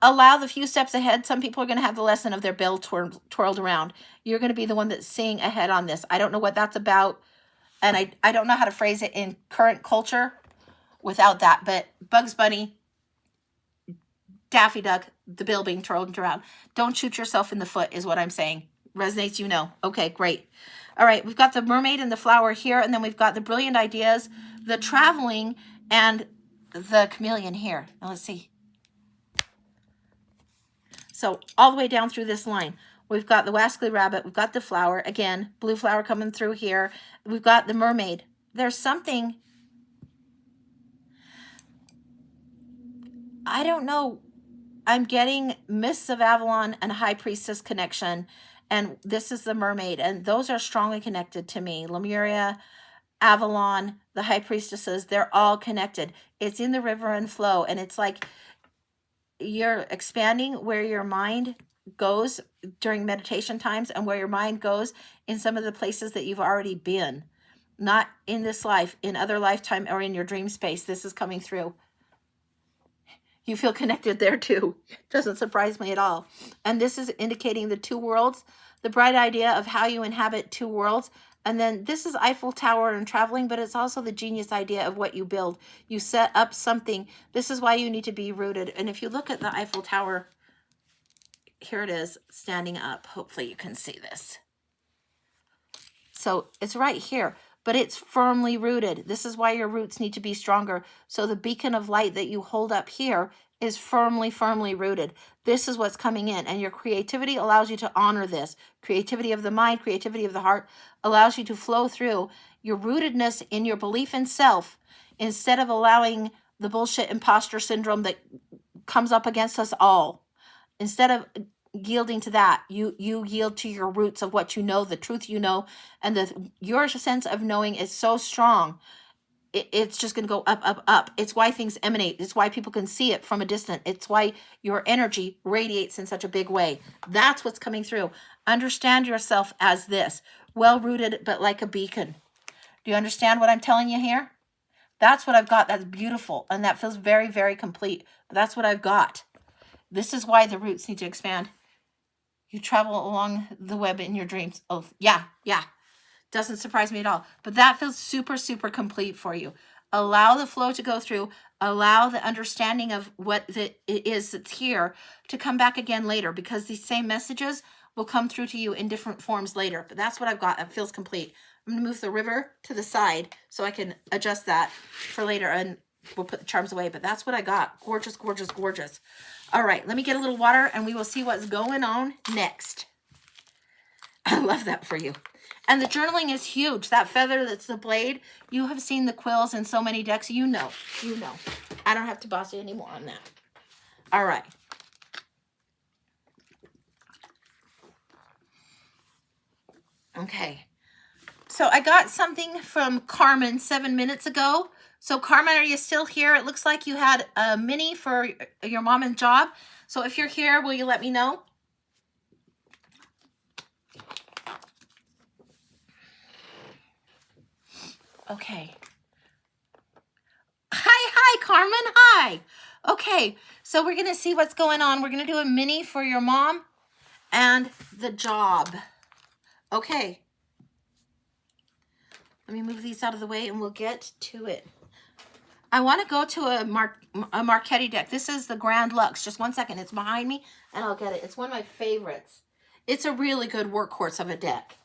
allow the few steps ahead. Some people are going to have the lesson of their bill twirled around. You're going to be the one that's seeing ahead on this. I don't know what that's about, and I don't know how to phrase it in current culture without that. But Bugs Bunny, Daffy Duck, the bill being twirled around. Don't shoot yourself in the foot is what I'm saying. Resonates, you know. Okay, great. All right, we've got the mermaid and the flower here, and then we've got the brilliant ideas, the traveling, and the chameleon here. Now let's see. So all the way down through this line, we've got the Wascally Rabbit, we've got the flower, again, blue flower coming through here. We've got the mermaid. There's something, I don't know, I'm getting Mists of Avalon and High Priestess connection, and this is the mermaid, and those are strongly connected to me. Lemuria, Avalon, the High Priestesses, they're all connected. It's in the river and flow, and it's like you're expanding where your mind goes during meditation times and where your mind goes in some of the places that you've already been. Not in this life, in other lifetime, or in your dream space. This is coming through. You feel connected there too. Doesn't surprise me at all. And this is indicating the 2 worlds, the bright idea of how you inhabit 2 worlds. And then this is Eiffel Tower and traveling, but it's also the genius idea of what you build. You set up something. This is why you need to be rooted. And if you look at the Eiffel Tower, here it is standing up. Hopefully you can see this. So it's right here, but it's firmly rooted. This is why your roots need to be stronger. So the beacon of light that you hold up here is firmly, firmly rooted. This is what's coming in, and your creativity allows you to honor this. Creativity of the mind, creativity of the heart allows you to flow through your rootedness in your belief in self, instead of allowing the bullshit imposter syndrome that comes up against us all. Instead of yielding to that, you yield to your roots of what you know, the truth you know, and your sense of knowing is so strong. It's just going to go up, up, up. It's why things emanate. It's why people can see it from a distance. It's why your energy radiates in such a big way. That's what's coming through. Understand yourself as this, well-rooted, but like a beacon. Do you understand what I'm telling you here? That's what I've got. That's beautiful. And that feels very, very complete. But that's what I've got. This is why the roots need to expand. You travel along the web in your dreams. Oh, yeah. Doesn't surprise me at all. But that feels super, super complete for you. Allow the flow to go through. Allow the understanding of what it is that's here to come back again later, because these same messages will come through to you in different forms later. But that's what I've got. It feels complete. I'm going to move the river to the side so I can adjust that for later, and we'll put the charms away. But that's what I got. Gorgeous, gorgeous, gorgeous. All right, let me get a little water and we will see what's going on next. I love that for you. And the journaling is huge. That feather that's the blade, you have seen the quills in so many decks. You know. I don't have to boss you anymore on that. All right. Okay. So I got something from Carmen 7 minutes ago. So Carmen, are you still here? It looks like you had a mini for your mom and job. So if you're here, will you let me know? Okay. Hi, Carmen. Hi. Okay. So we're going to see what's going on. We're going to do a mini for your mom and the job. Okay. Let me move these out of the way and we'll get to it. I want to go to a Marchetti deck. This is the Grand Lux. Just 1 second. It's behind me and I'll get it. It's one of my favorites. It's a really good workhorse of a deck.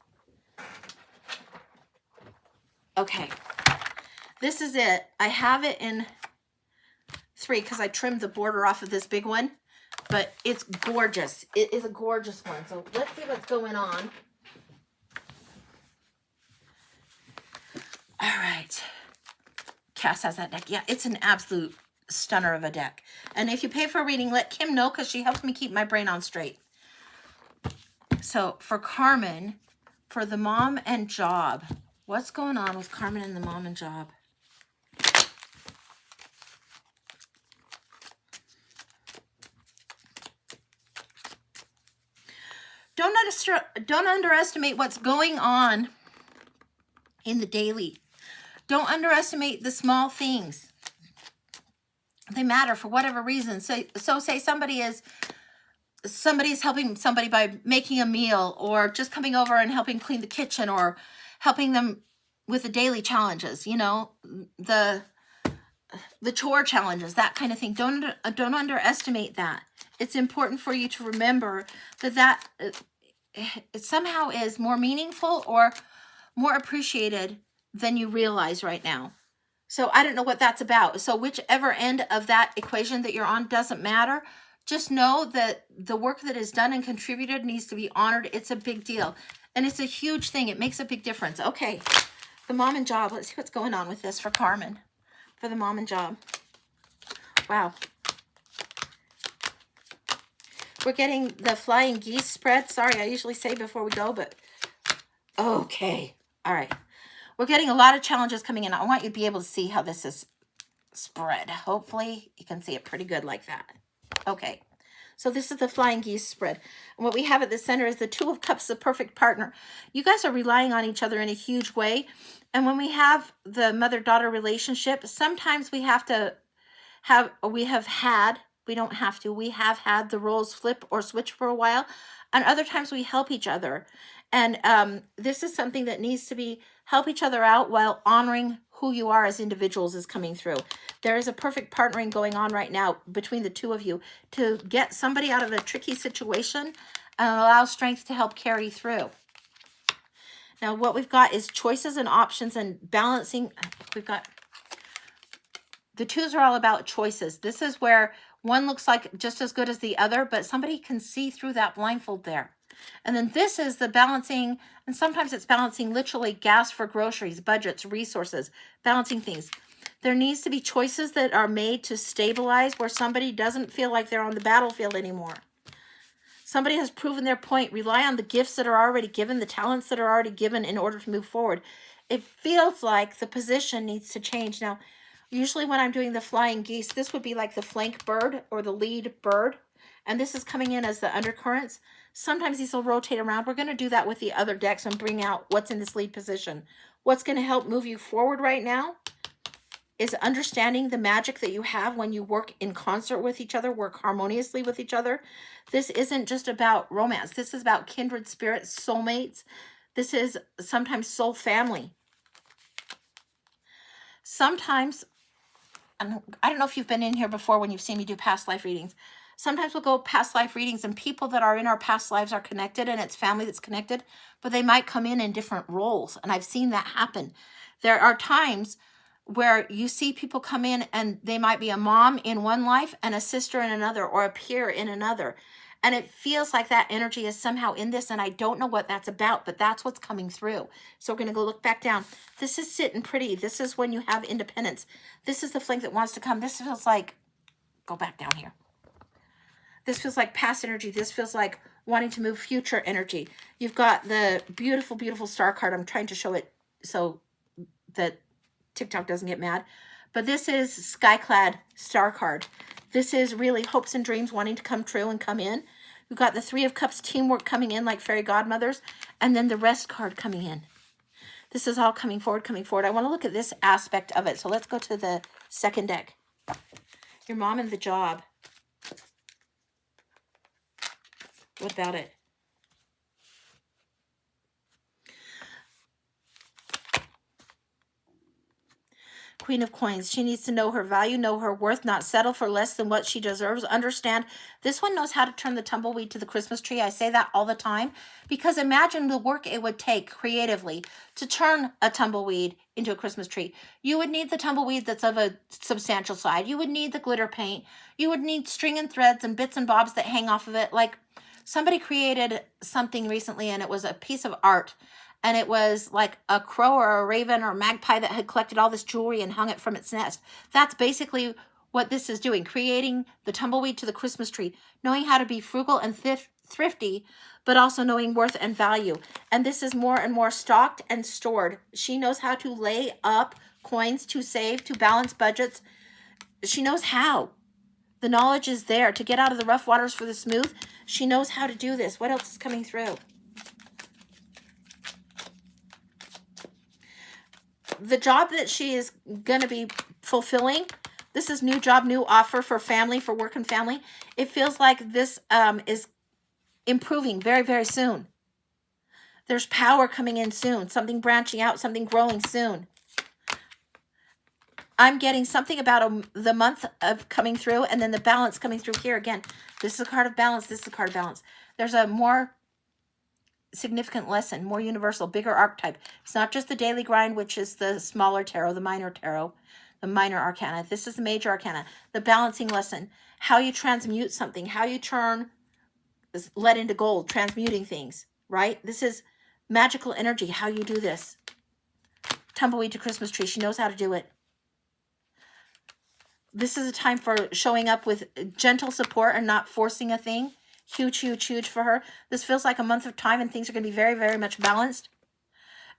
Okay. This is it. I have it in 3 because I trimmed the border off of this big one. But it's gorgeous. It is a gorgeous one. So let's see what's going on. All right. Cass has that deck. Yeah, it's an absolute stunner of a deck. And if you pay for a reading, let Kim know because she helps me keep my brain on straight. So for Carmen, for the mom and job, what's going on with Carmen and the mom and job? Don't underestimate what's going on in the daily. Don't underestimate the small things. They matter for whatever reason. So say somebody is helping somebody by making a meal, or just coming over and helping clean the kitchen, or helping them with the daily challenges, you know, the chore challenges, that kind of thing. Don't underestimate that. It's important for you to remember that it somehow is more meaningful or more appreciated than you realize right now. So I don't know what that's about. So whichever end of that equation that you're on doesn't matter. Just know that the work that is done and contributed needs to be honored. It's a big deal. And it's a huge thing. It makes a big difference. Okay. The mom and job. Let's see what's going on with this for Carmen. For the mom and job. Wow. We're getting the flying geese spread. Sorry, I usually say before we go, but okay. All right. We're getting a lot of challenges coming in. I want you to be able to see how this is spread. Hopefully, you can see it pretty good like that. Okay. So this is the flying geese spread. And what we have at the center is the Two of Cups, the perfect partner. You guys are relying on each other in a huge way. And when we have the mother-daughter relationship, sometimes we have had the roles flip or switch for a while. And other times we help each other. And this is something that needs to be help each other out while honoring who you are as individuals is coming through. There is a perfect partnering going on right now between the two of you to get somebody out of a tricky situation and allow strength to help carry through. Now, what we've got is choices and options and balancing. We've got the twos are all about choices. This is where one looks like just as good as the other, but somebody can see through that blindfold there. And then this is the balancing, and sometimes it's balancing literally gas for groceries, budgets, resources, balancing things. There needs to be choices that are made to stabilize where somebody doesn't feel like they're on the battlefield anymore. Somebody has proven their point. Rely on the gifts that are already given, the talents that are already given in order to move forward. It feels like the position needs to change. Now, usually when I'm doing the flying geese, this would be like the flank bird or the lead bird. And this is coming in as the undercurrents. Sometimes these will rotate around. We're going to do that with the other decks and bring out what's in this lead position. What's going to help move you forward right now is understanding the magic that you have when you work in concert with each other, work harmoniously with each other. This isn't just about romance. This is about kindred spirits, soulmates. This is sometimes soul family. Sometimes, and I don't know if you've been in here before when you've seen me do past life readings. Sometimes we'll go past life readings and people that are in our past lives are connected and it's family that's connected, but they might come in different roles. And I've seen that happen. There are times where you see people come in and they might be a mom in one life and a sister in another, or a peer in another. And it feels like that energy is somehow in this, and I don't know what that's about, but that's what's coming through. So we're going to go look back down. This is sitting pretty. This is when you have independence. This is the flame that wants to come. This feels like, go back down here. This feels like past energy. This feels like wanting to move future energy. You've got the beautiful, beautiful star card. I'm trying to show it so that TikTok doesn't get mad. But this is Skyclad star card. This is really hopes and dreams wanting to come true and come in. We've got the Three of Cups, teamwork coming in like fairy godmothers. And then the Rest card coming in. This is all coming forward, coming forward. I want to look at this aspect of it. So let's go to the second deck. Your mom and the job. What about it? Queen of Coins. She needs to know her value, know her worth, not settle for less than what she deserves. Understand, this one knows how to turn the tumbleweed to the Christmas tree. I say that all the time because imagine the work it would take creatively to turn a tumbleweed into a Christmas tree. You would need the tumbleweed that's of a substantial size. You would need the glitter paint. You would need string and threads and bits and bobs that hang off of it. Like somebody created something recently and it was a piece of art. And it was like a crow or a raven or a magpie that had collected all this jewelry and hung it from its nest. That's basically what this is doing, creating the tumbleweed to the Christmas tree, knowing how to be frugal and thrifty, but also knowing worth and value. And this is more and more stocked and stored. She knows how to lay up coins, to save, to balance budgets. She knows how. The knowledge is there to get out of the rough waters for the smooth. She knows how to do this. What else is coming through? The job that she is going to be fulfilling, this is new job, new offer for family, for work and family. It feels like this is improving very, very soon. There's power coming in soon, something branching out, something growing soon. I'm getting something about the month of coming through and then the balance coming through here. Again, this is a card of balance. This is a card of balance. There's a more significant lesson, more universal, bigger archetype. It's not just the daily grind, which is the smaller tarot, the minor arcana. This is the major arcana, the balancing lesson, how you transmute something, how you turn lead into gold, transmuting things, right? This is magical energy, how you do this. Tumbleweed to Christmas tree. She knows how to do it. This is a time for showing up with gentle support and not forcing a thing. Huge, huge, huge for her. This feels like a month of time and things are going to be very, very much balanced.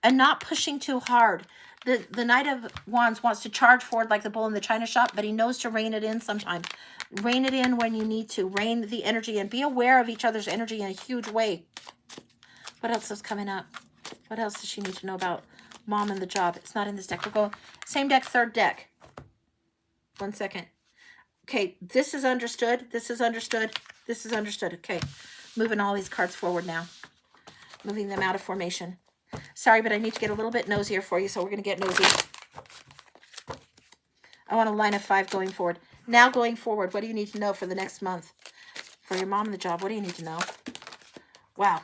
And not pushing too hard. The Knight of Wands wants to charge forward like the bull in the china shop, but he knows to rein it in sometimes. Rein it in when you need to. Rein the energy in. Be aware of each other's energy in a huge way. What else is coming up? What else does she need to know about mom and the job? It's not in this deck. We'll go same deck, third deck. 1 second. Okay, this is understood. This is understood. This is understood. Okay, moving all these cards forward now. Moving them out of formation. Sorry, but I need to get a little bit nosier for you, so we're going to get nosy. I want a line of 5 going forward. Now going forward, what do you need to know for the next month? For your mom and the job, what do you need to know? Wow.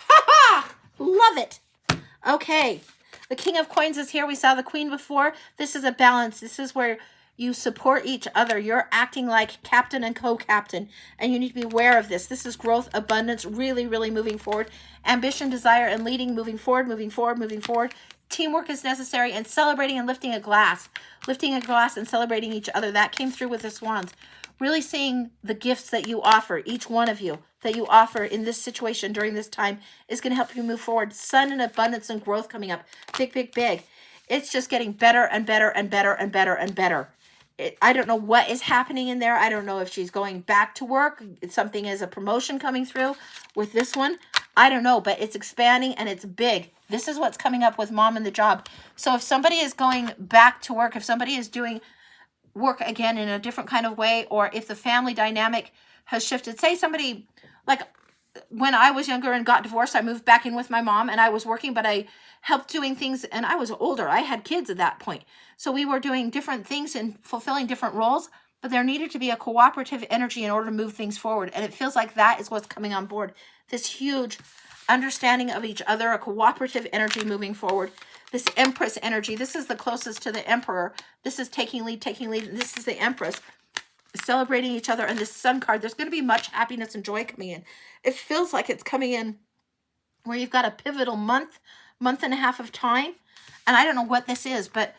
Ha-ha! Love it. Okay. The King of Coins is here. We saw the Queen before. This is a balance. This is where you support each other. You're acting like captain and co-captain, and you need to be aware of this. This is growth, abundance, really, really moving forward. Ambition, desire, and leading, moving forward, moving forward, moving forward. Teamwork is necessary, and celebrating and lifting a glass. Lifting a glass and celebrating each other. That came through with the Swans. Really seeing the gifts that you offer, each one of you, that you offer in this situation during this time is going to help you move forward. Sun and abundance and growth coming up. Big, big, big. It's just getting better and better and better and better and better. I don't know what is happening in there. I don't know if she's going back to work. Something is a promotion coming through with this one. I don't know, but it's expanding and it's big. This is what's coming up with mom and the job. So if somebody is going back to work, if somebody is doing work again in a different kind of way, or if the family dynamic has shifted, say somebody, like when I was younger and got divorced, I moved back in with my mom and I was working, but I helped doing things, and I was older. I had kids at that point. So we were doing different things and fulfilling different roles, but there needed to be a cooperative energy in order to move things forward. And it feels like that is what's coming on board. This huge understanding of each other, a cooperative energy moving forward. This Empress energy, this is the closest to the Emperor. This is taking lead, taking lead. This is the Empress, celebrating each other. And this Sun card, there's going to be much happiness and joy coming in. It feels like it's coming in where you've got a pivotal month and a half of time. And I don't know what this is, but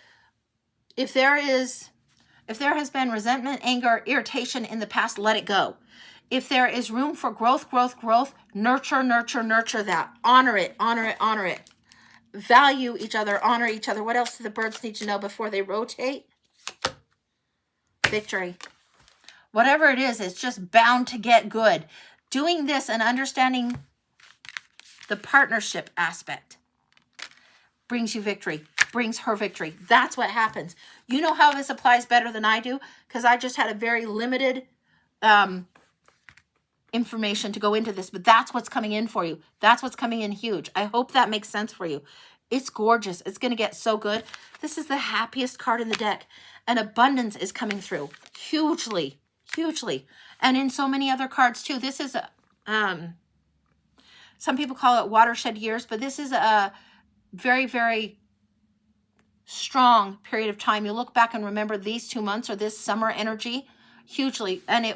if there has been resentment, anger, irritation in the past, let it go. If there is room for growth, nurture that. Honor it. Value each other, honor each other. What else do the birds need to know before they rotate? Victory. Whatever it is, it's just bound to get good. Doing this and understanding the partnership aspect brings you victory, brings her victory. That's what happens. You know how this applies better than I do, because I just had a very limited information to go into this, but that's what's coming in for you. That's what's coming in huge. I hope that makes sense for you. It's gorgeous. It's going to get so good. This is the happiest card in the deck, and abundance is coming through hugely, and in so many other cards too. This is some people call it watershed years, but this is a very, very strong period of time. You look back and remember these 2 months or this summer energy hugely, and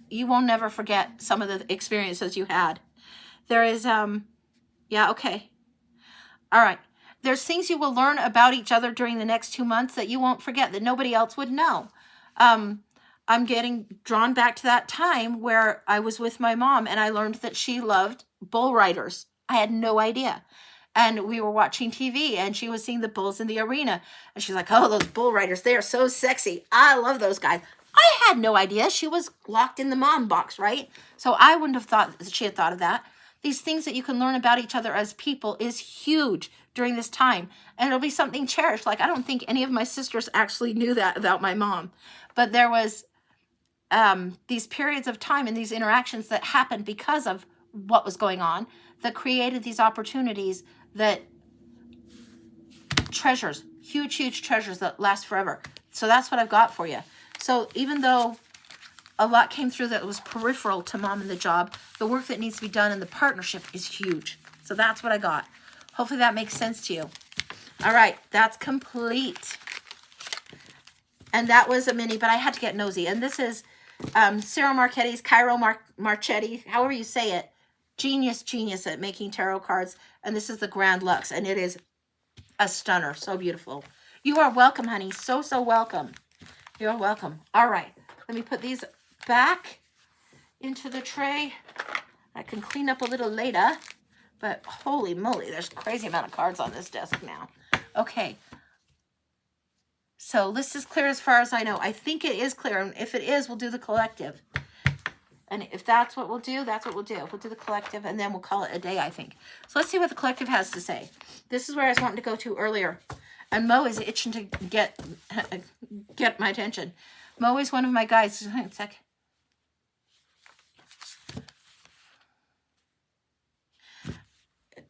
you will never forget some of the experiences you had. There is, yeah, okay. All right. There's things you will learn about each other during the next 2 months that you won't forget, that nobody else would know. I'm getting drawn back to that time where I was with my mom and I learned that she loved bull riders. I had no idea. And we were watching TV and she was seeing the bulls in the arena. And she's like, oh, those bull riders, they are so sexy. I love those guys. I had no idea. She was locked in the mom box, right? So I wouldn't have thought that she had thought of that. These things that you can learn about each other as people is huge during this time. And it'll be something cherished. Like, I don't think any of my sisters actually knew that about my mom. But there was these periods of time and these interactions that happened because of what was going on that created these opportunities, that treasures, huge treasures that last forever. So that's what I've got for you. So even though a lot came through that was peripheral to mom and the job, the work that needs to be done in the partnership is huge. So that's what I got. Hopefully that makes sense to you. All right, that's complete. And that was a mini, but I had to get nosy. And this is Cyril Marchetti's, Cairo Marchetti, however you say it. Genius at making tarot cards. And this is the Grand Luxe, and it is a stunner. So beautiful. You are welcome, honey. So welcome. You're welcome. All right. Let me put these back into the tray. I can clean up a little later. But holy moly, there's a crazy amount of cards on this desk now. Okay. So this is clear as far as I know. I think it is clear. And if it is, we'll do the collective. And if that's what we'll do, that's what we'll do. We'll do the collective, and then we'll call it a day, I think. So let's see what the collective has to say. This is where I was wanting to go to earlier. And Mo is itching to get my attention. Mo is one of my guys. Hang on a sec.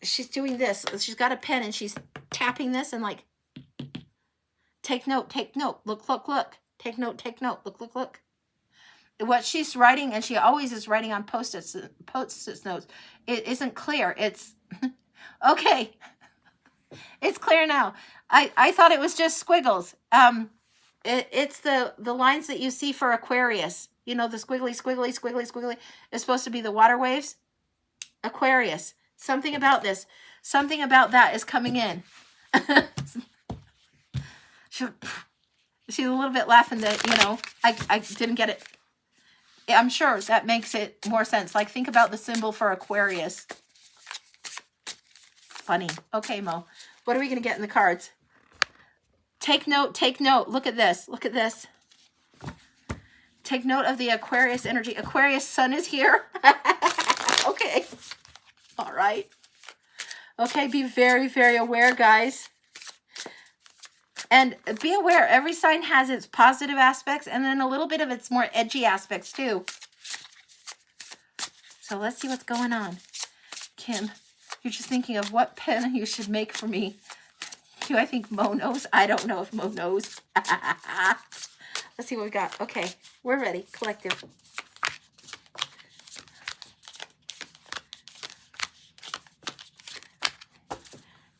She's doing this. She's got a pen, and she's tapping this and like, take note, look. Take note, look. What she's writing, and she always is writing on post-it notes, it isn't clear. It's, okay. It's clear now. I thought it was just squiggles. It's the lines that you see for Aquarius. You know, the squiggly. It's supposed to be the water waves. Aquarius. Something about this. Something about that is coming in. She's a little bit laughing that, you know, I didn't get it. I'm sure that makes it more sense. Like, think about the symbol for Aquarius. Funny. Okay, Mo. What are we going to get in the cards? Take note. Look at this. Take note of the Aquarius energy. Aquarius sun is here. Okay. All right. Okay, be very, very aware, guys. And be aware, every sign has its positive aspects and then a little bit of its more edgy aspects too. So let's see what's going on. Kim, you're just thinking of what pen you should make for me. Do I think Mo knows? I don't know if Mo knows. Let's see what we got. Okay, we're ready. Collective.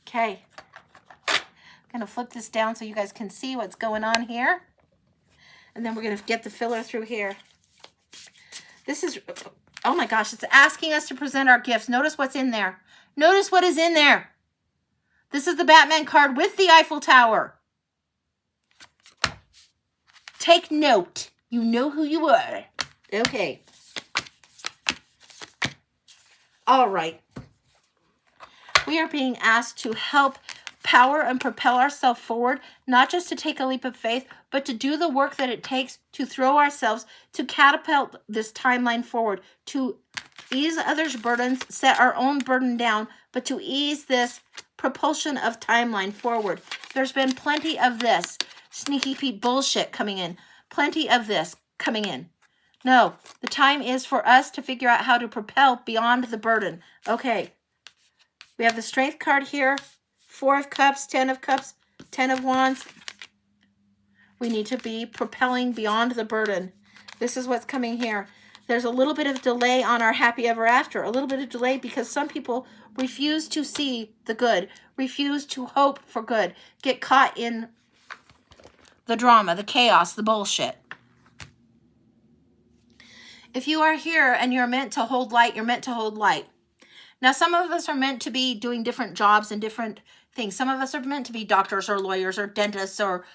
Okay. I'm going to flip this down so you guys can see what's going on here. And then we're going to get the filler through here. This is, oh my gosh, it's asking us to present our gifts. Notice what's in there. Notice what is in there. This is the Batman card with the Eiffel Tower. Take note. You know who you are. Okay. All right. We are being asked to help power and propel ourselves forward, not just to take a leap of faith, but to do the work that it takes to throw ourselves, to catapult this timeline forward, to ease others' burdens, set our own burden down, but to ease this propulsion of timeline forward. There's been plenty of this sneaky Pete bullshit coming in. Plenty of this coming in. No, the time is for us to figure out how to propel beyond the burden. Okay. We have the Strength card here. 4 of Cups, 10 of Cups, 10 of Wands. We need to be propelling beyond the burden. This is what's coming here. There's a little bit of delay on our happy ever after. A little bit of delay because some people refuse to see the good, refuse to hope for good, get caught in the drama, the chaos, the bullshit. If you are here and you're meant to hold light, you're meant to hold light. Now, some of us are meant to be doing different jobs and different things. Some of us are meant to be doctors or lawyers or dentists or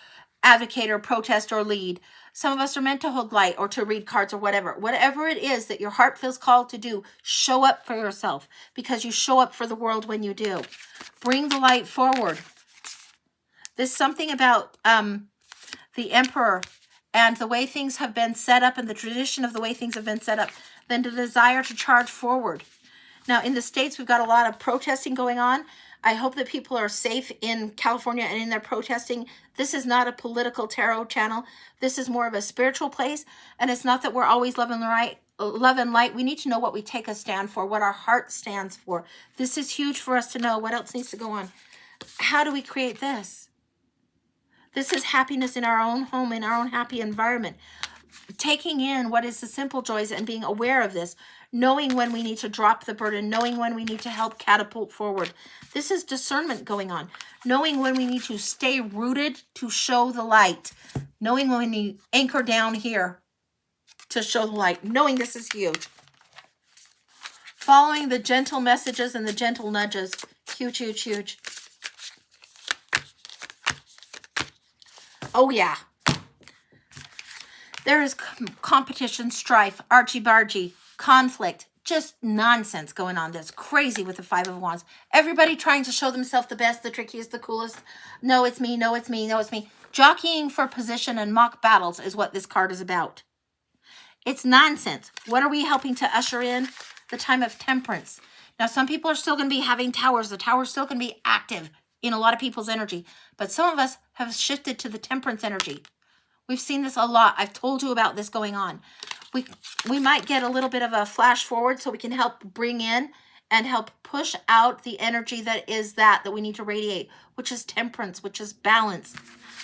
advocate or protest or lead. Some of us are meant to hold light or to read cards or whatever. Whatever it is that your heart feels called to do, show up for yourself because you show up for the world when you do. Bring the light forward. There's something about the Emperor and the way things have been set up and the tradition of the way things have been set up, then the desire to charge forward. Now, in the States, we've got a lot of protesting going on. I hope that people are safe in California and in their protesting. This is not a political tarot channel. This is more of a spiritual place. And it's not that we're always love and light. We need to know what we take a stand for, what our heart stands for. This is huge for us to know. What else needs to go on? How do we create this? This is happiness in our own home, in our own happy environment. Taking in what is the simple joys and being aware of this. Knowing when we need to drop the burden, knowing when we need to help catapult forward. This is discernment going on. Knowing when we need to stay rooted to show the light. Knowing when we need to anchor down here to show the light. Knowing this is huge. Following the gentle messages and the gentle nudges. Huge, huge, huge. Oh, yeah. There is competition, strife, argy-bargy. Conflict, just nonsense going on. That's crazy with the 5 of Wands. Everybody trying to show themselves the best, the trickiest, the coolest. No, it's me. No, it's me. No, it's me. Jockeying for position and mock battles is what this card is about. It's nonsense. What are we helping to usher in? The time of temperance. Now, some people are still going to be having towers. The tower's still going to be active in a lot of people's energy. But some of us have shifted to the temperance energy. We've seen this a lot. I've told you about this going on. We might get a little bit of a flash forward so we can help bring in and help push out the energy that is that we need to radiate, which is temperance, which is balance,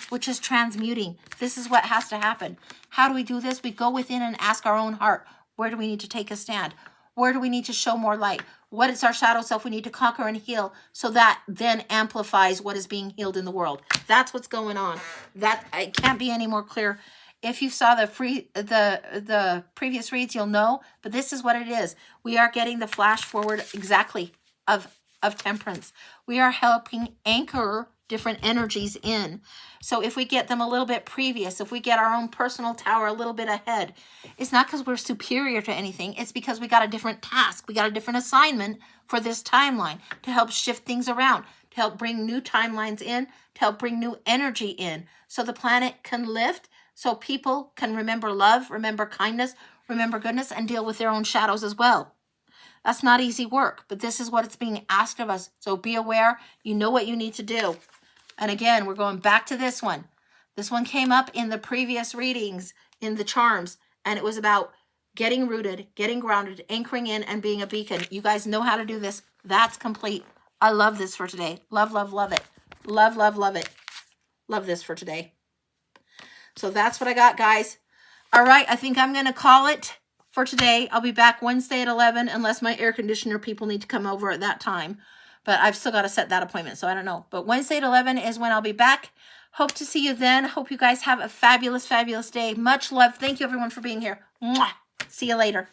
which is transmuting. This is what has to happen. How do we do this? We go within and ask our own heart, where do we need to take a stand? Where do we need to show more light? What is our shadow self we need to conquer and heal so that then amplifies what is being healed in the world? That's what's going on. That it can't be any more clear. If you saw the previous reads, you'll know, but this is what it is. We are getting the flash forward exactly of temperance. We are helping anchor different energies in. So if we get them a little bit previous, if we get our own personal tower a little bit ahead, it's not because we're superior to anything. It's because we got a different task. We got a different assignment for this timeline to help shift things around, to help bring new timelines in, to help bring new energy in so the planet can lift, so people can remember love, remember kindness, remember goodness, and deal with their own shadows as well. That's not easy work, but this is what it's being asked of us. So be aware. You know what you need to do. And again, we're going back to this one. This one came up in the previous readings in the charms, and it was about getting rooted, getting grounded, anchoring in, and being a beacon. You guys know how to do this. That's complete. I love this for today. Love, love, love it. Love, love, love it. Love this for today. So that's what I got, guys. All right, I think I'm going to call it for today. I'll be back Wednesday at 11 unless my air conditioner people need to come over at that time. But I've still got to set that appointment, so I don't know. But Wednesday at 11 is when I'll be back. Hope to see you then. Hope you guys have a fabulous, fabulous day. Much love. Thank you, everyone, for being here. Mwah. See you later.